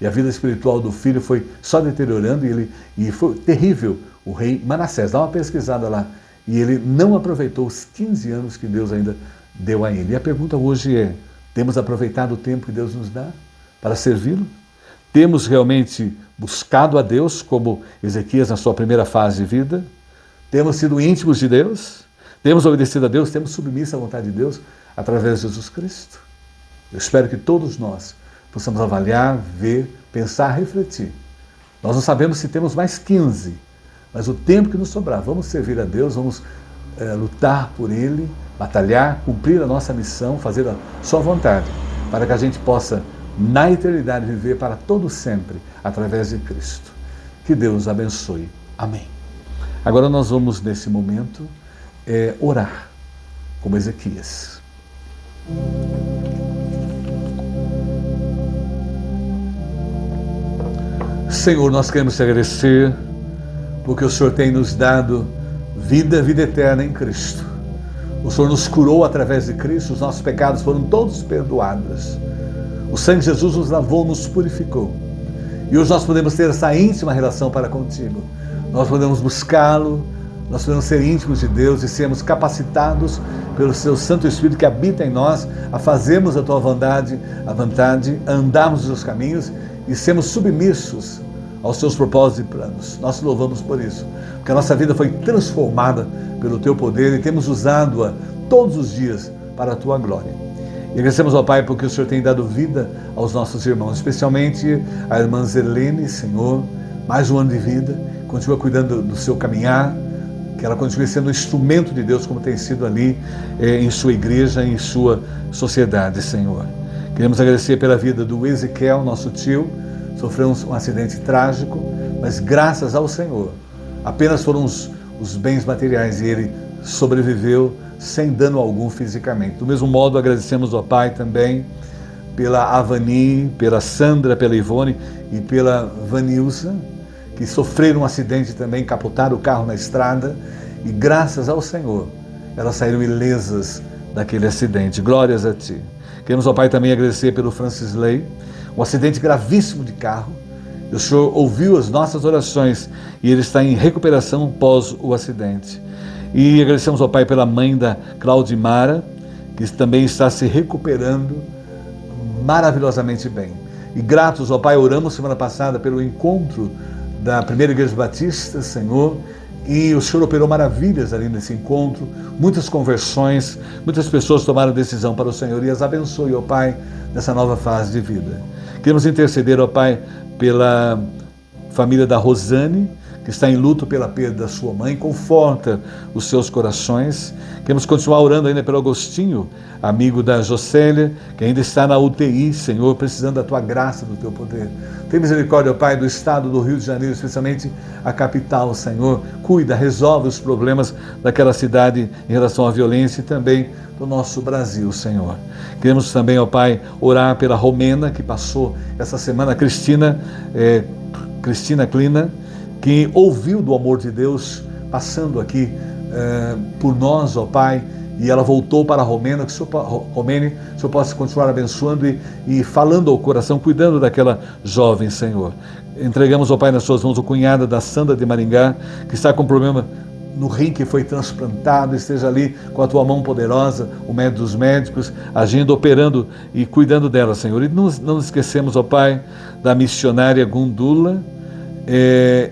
E a vida espiritual do filho foi só deteriorando e foi terrível o rei Manassés. Dá uma pesquisada lá. E ele não aproveitou os 15 anos que Deus ainda deu a ele. E a pergunta hoje é, temos aproveitado o tempo que Deus nos dá para servi-lo? Temos realmente buscado a Deus, como Ezequias na sua primeira fase de vida? Temos sido íntimos de Deus? Temos obedecido a Deus? Temos submisso à vontade de Deus através de Jesus Cristo? Eu espero que todos nós possamos avaliar, ver, pensar, refletir. Nós não sabemos se temos mais 15, mas o tempo que nos sobrar, vamos servir a Deus, vamos lutar por Ele, batalhar, cumprir a nossa missão, fazer a sua vontade, para que a gente possa, na eternidade, viver para todo sempre, através de Cristo. Que Deus abençoe. Amém. Agora nós vamos, nesse momento, orar, como Ezequias. Senhor, nós queremos te agradecer, porque o Senhor tem nos dado vida eterna em Cristo. O Senhor nos curou através de Cristo, os nossos pecados foram todos perdoados. O sangue de Jesus nos lavou, nos purificou. E hoje nós podemos ter essa íntima relação para contigo. Nós podemos buscá-lo, nós podemos ser íntimos de Deus e sermos capacitados pelo seu Santo Espírito que habita em nós a fazermos a tua vontade, a andarmos nos seus caminhos e sermos submissos aos seus propósitos e planos. Nós te louvamos por isso, porque a nossa vida foi transformada pelo teu poder e temos usado-a todos os dias para a tua glória. E agradecemos ao Pai porque o Senhor tem dado vida aos nossos irmãos, especialmente a irmã Zelene, Senhor, mais um ano de vida, continua cuidando do seu caminhar, que ela continue sendo um instrumento de Deus como tem sido ali em sua igreja, em sua sociedade, Senhor. Queremos agradecer pela vida do Ezequiel, nosso tio, sofreu um acidente trágico, mas graças ao Senhor, apenas foram os bens materiais e ele sobreviveu sem dano algum fisicamente. Do mesmo modo, agradecemos ao Pai também pela Avani, pela Sandra, pela Ivone e pela Vanilza, que sofreram um acidente também, capotaram o carro na estrada e graças ao Senhor, elas saíram ilesas daquele acidente. Glórias a Ti. Queremos ao Pai também agradecer pelo Francis Ley, um acidente gravíssimo de carro. O Senhor ouviu as nossas orações e ele está em recuperação pós o acidente. E agradecemos ao Pai pela mãe da Claudimara, que também está se recuperando maravilhosamente bem. E gratos ao Pai, oramos semana passada pelo encontro da Primeira Igreja Batista, Senhor, e o Senhor operou maravilhas ali nesse encontro, muitas conversões, muitas pessoas tomaram decisão para o Senhor e as abençoe, ó Pai, nessa nova fase de vida. Queremos interceder, ó Pai, pela família da Rosane, que está em luto pela perda da sua mãe, conforta os seus corações. Queremos continuar orando ainda pelo Agostinho, amigo da Jocélia, que ainda está na UTI, Senhor, precisando da Tua graça, do Teu poder. Tem misericórdia, ó Pai, do estado do Rio de Janeiro, especialmente a capital, Senhor. Cuida, resolve os problemas daquela cidade em relação à violência e também do nosso Brasil, Senhor. Queremos também, ó Pai, orar pela Romena, que passou essa semana, a Cristina Clina, que ouviu do amor de Deus, passando aqui por nós, ó Pai, e ela voltou para a Romênia, que o Senhor possa continuar abençoando e falando ao coração, cuidando daquela jovem, Senhor. Entregamos, ó Pai, nas suas mãos o cunhado da Sandra de Maringá, que está com problema no rim que foi transplantado, esteja ali com a Tua mão poderosa, o médico dos médicos, agindo, operando e cuidando dela, Senhor. E não nos esquecemos, ó Pai, da missionária Gundula,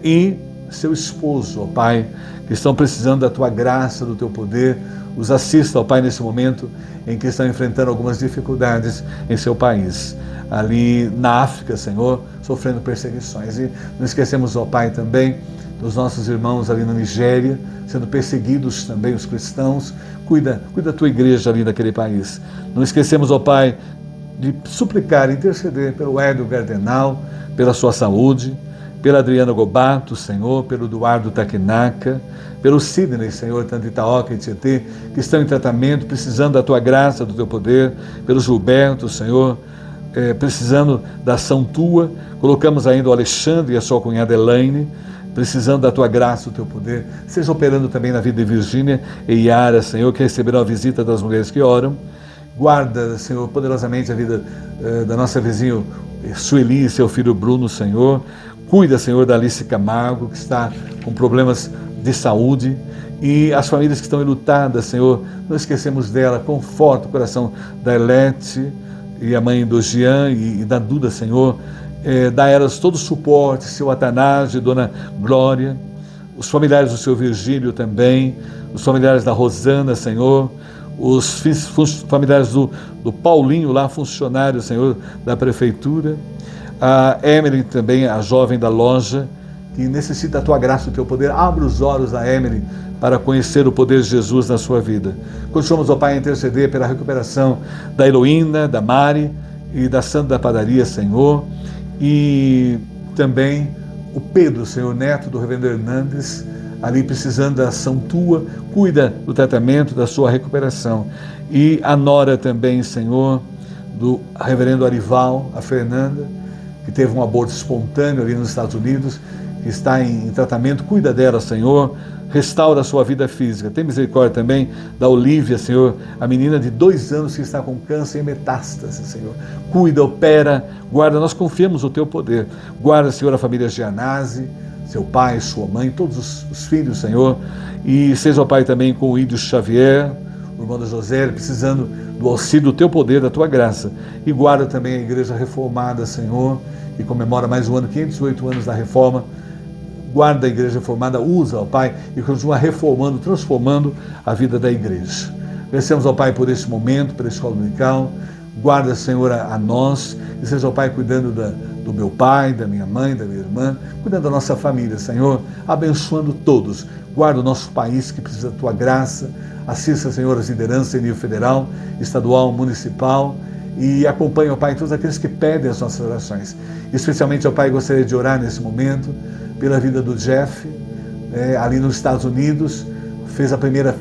e seu esposo, ó Pai, que estão precisando da Tua graça, do Teu poder. Os assista, ó Pai, nesse momento em que estão enfrentando algumas dificuldades em seu país, ali na África, Senhor, sofrendo perseguições. E não esquecemos, ó Pai, também dos nossos irmãos ali na Nigéria, sendo perseguidos também os cristãos. Cuida a Tua igreja ali naquele país. Não esquecemos, ó Pai, de suplicar, interceder pelo Hélio Gardenal, pela sua saúde, pela Adriana Gobato, Senhor, pelo Eduardo Taquinaca, pelo Sidney, Senhor, tanto de Itaoca e Tietê, que estão em tratamento, precisando da Tua graça, do Teu poder, pelo Gilberto, Senhor, precisando da ação Tua. Colocamos ainda o Alexandre e a sua cunhada Elaine, precisando da Tua graça, do Teu poder. Seja operando também na vida de Virgínia e Yara, Senhor, que receberão a visita das mulheres que oram. Guarda, Senhor, poderosamente a vida da nossa vizinha Sueli e seu filho Bruno, Senhor. Cuida, Senhor, da Alice Camargo, que está com problemas de saúde, e as famílias que estão enlutadas, Senhor, não esquecemos dela. Conforta o coração da Elete e a mãe do Jean e da Duda, Senhor. Dá a elas todo o suporte, seu Atanásio, Dona Glória, os familiares do seu Virgílio também, os familiares da Rosana, Senhor, os familiares do Paulinho lá, funcionário, Senhor, da prefeitura, a Emily também, a jovem da loja, que necessita da tua graça e do teu poder. Abre os olhos da Emily para conhecer o poder de Jesus na sua vida. Continuamos, ó Pai, a interceder pela recuperação da Heloína, da Mari e da Santa da Padaria, Senhor, e também o Pedro, Senhor, neto do reverendo Hernandes, ali precisando da ação tua. Cuida do tratamento, da sua recuperação. E a nora também, Senhor, do reverendo Arival, a Fernanda, que teve um aborto espontâneo ali nos Estados Unidos, que está em tratamento. Cuida dela, Senhor. Restaura a sua vida física. Tem misericórdia também da Olívia, Senhor, a menina de 2 anos que está com câncer e metástase, Senhor. Cuida, opera, guarda. Nós confiamos no teu poder. Guarda, Senhor, a família Gianazzi, seu pai, sua mãe, todos os filhos, Senhor. E seja, ó Pai, também com o Ídio Xavier, o irmão da José, precisando do auxílio do teu poder, da tua graça. E guarda também a Igreja Reformada, Senhor, que comemora mais um ano, 508 anos da Reforma. Guarda a Igreja Reformada, usa, ó Pai, e continua reformando, transformando a vida da Igreja. Agradecemos, ó Pai, por este momento, pela escola dominical. Guarda, Senhor, a nós, e seja, ó Pai, cuidando do meu pai, da minha mãe, da minha irmã, cuidando da nossa família, Senhor, abençoando todos. Guarda o nosso país que precisa da tua graça. Assista, Senhor, as lideranças em nível federal, estadual, municipal, e acompanha, ó Pai, todos aqueles que pedem as nossas orações. Especialmente, ó Pai, gostaria de orar nesse momento pela vida do Jeff, ali nos Estados Unidos, fez a primeira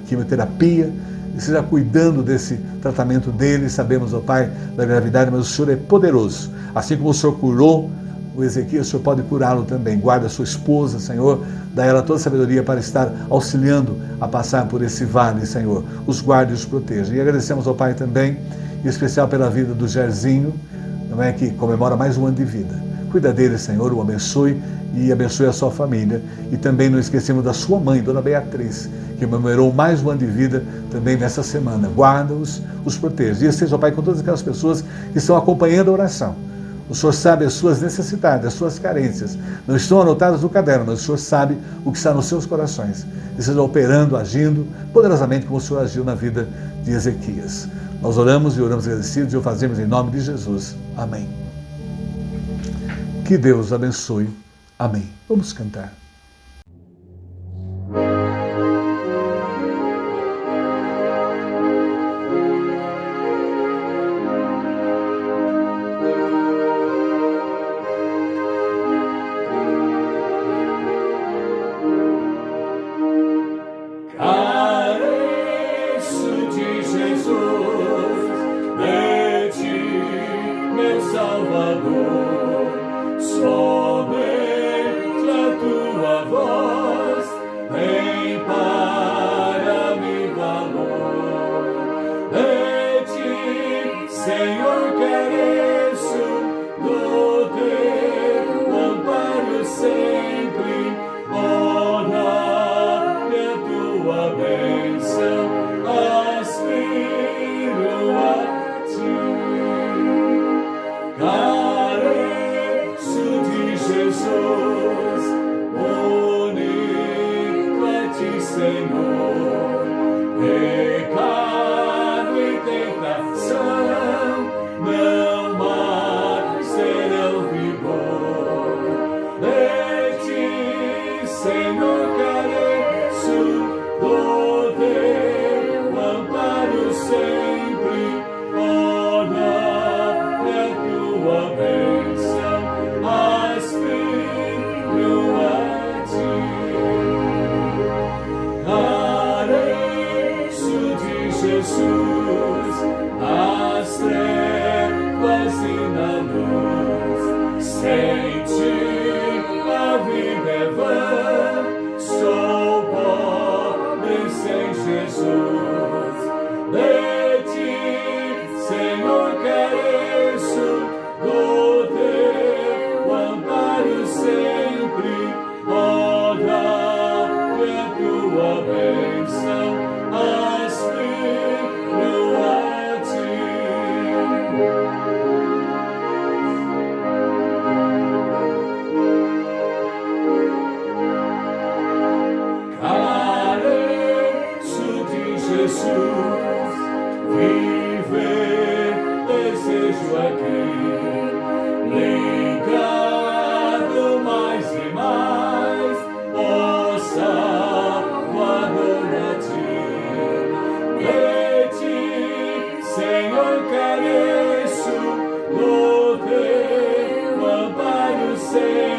quimioterapia, e seja cuidando desse tratamento dele. Sabemos, ó Pai, da gravidade, mas o Senhor é poderoso. Assim como o Senhor curou o Ezequias, o Senhor pode curá-lo também. Guarda a sua esposa, Senhor, dá a ela toda a sabedoria para estar auxiliando a passar por esse vale, Senhor. Os guarde e os proteja. E agradecemos ao Pai também, em especial pela vida do Jairzinho, não é, que comemora mais um ano de vida. Cuida dele, Senhor, o abençoe e abençoe a sua família. E também não esquecemos da sua mãe, Dona Beatriz, que comemorou mais um ano de vida também nessa semana. Guarda-os, os proteja. E esteja, Pai, com todas aquelas pessoas que estão acompanhando a oração. O Senhor sabe as suas necessidades, as suas carências. Não estão anotadas no caderno, mas o Senhor sabe o que está nos seus corações. E seja operando, agindo poderosamente como o Senhor agiu na vida de Ezequias. Nós oramos e oramos agradecidos e o fazemos em nome de Jesus. Amém. Que Deus abençoe. Amém. Vamos cantar. Careço de Jesus, de ti, meu Salvador, somente a tua voz tem para mim valor. De ti, Senhor, careço do teu amparo sempre. Ora-me a tua bênção, aspiro a ti. Careço de Jesus, único a ti, Senhor. Pecado e tentação não mais terão vigor. De ti, Senhor, careço do teu amparo sempre. Ora-me a tua bênção, aspiro a ti. Careço de Jesus, nas trevas e na luz. Sem ti a vida é vã, sou pobre sem Jesus. De ti, Senhor, careço do teu amparo aqui, ligado mais e mais, ó Salvador, a ti. De ti, Senhor, careço, no teu amparo sempre.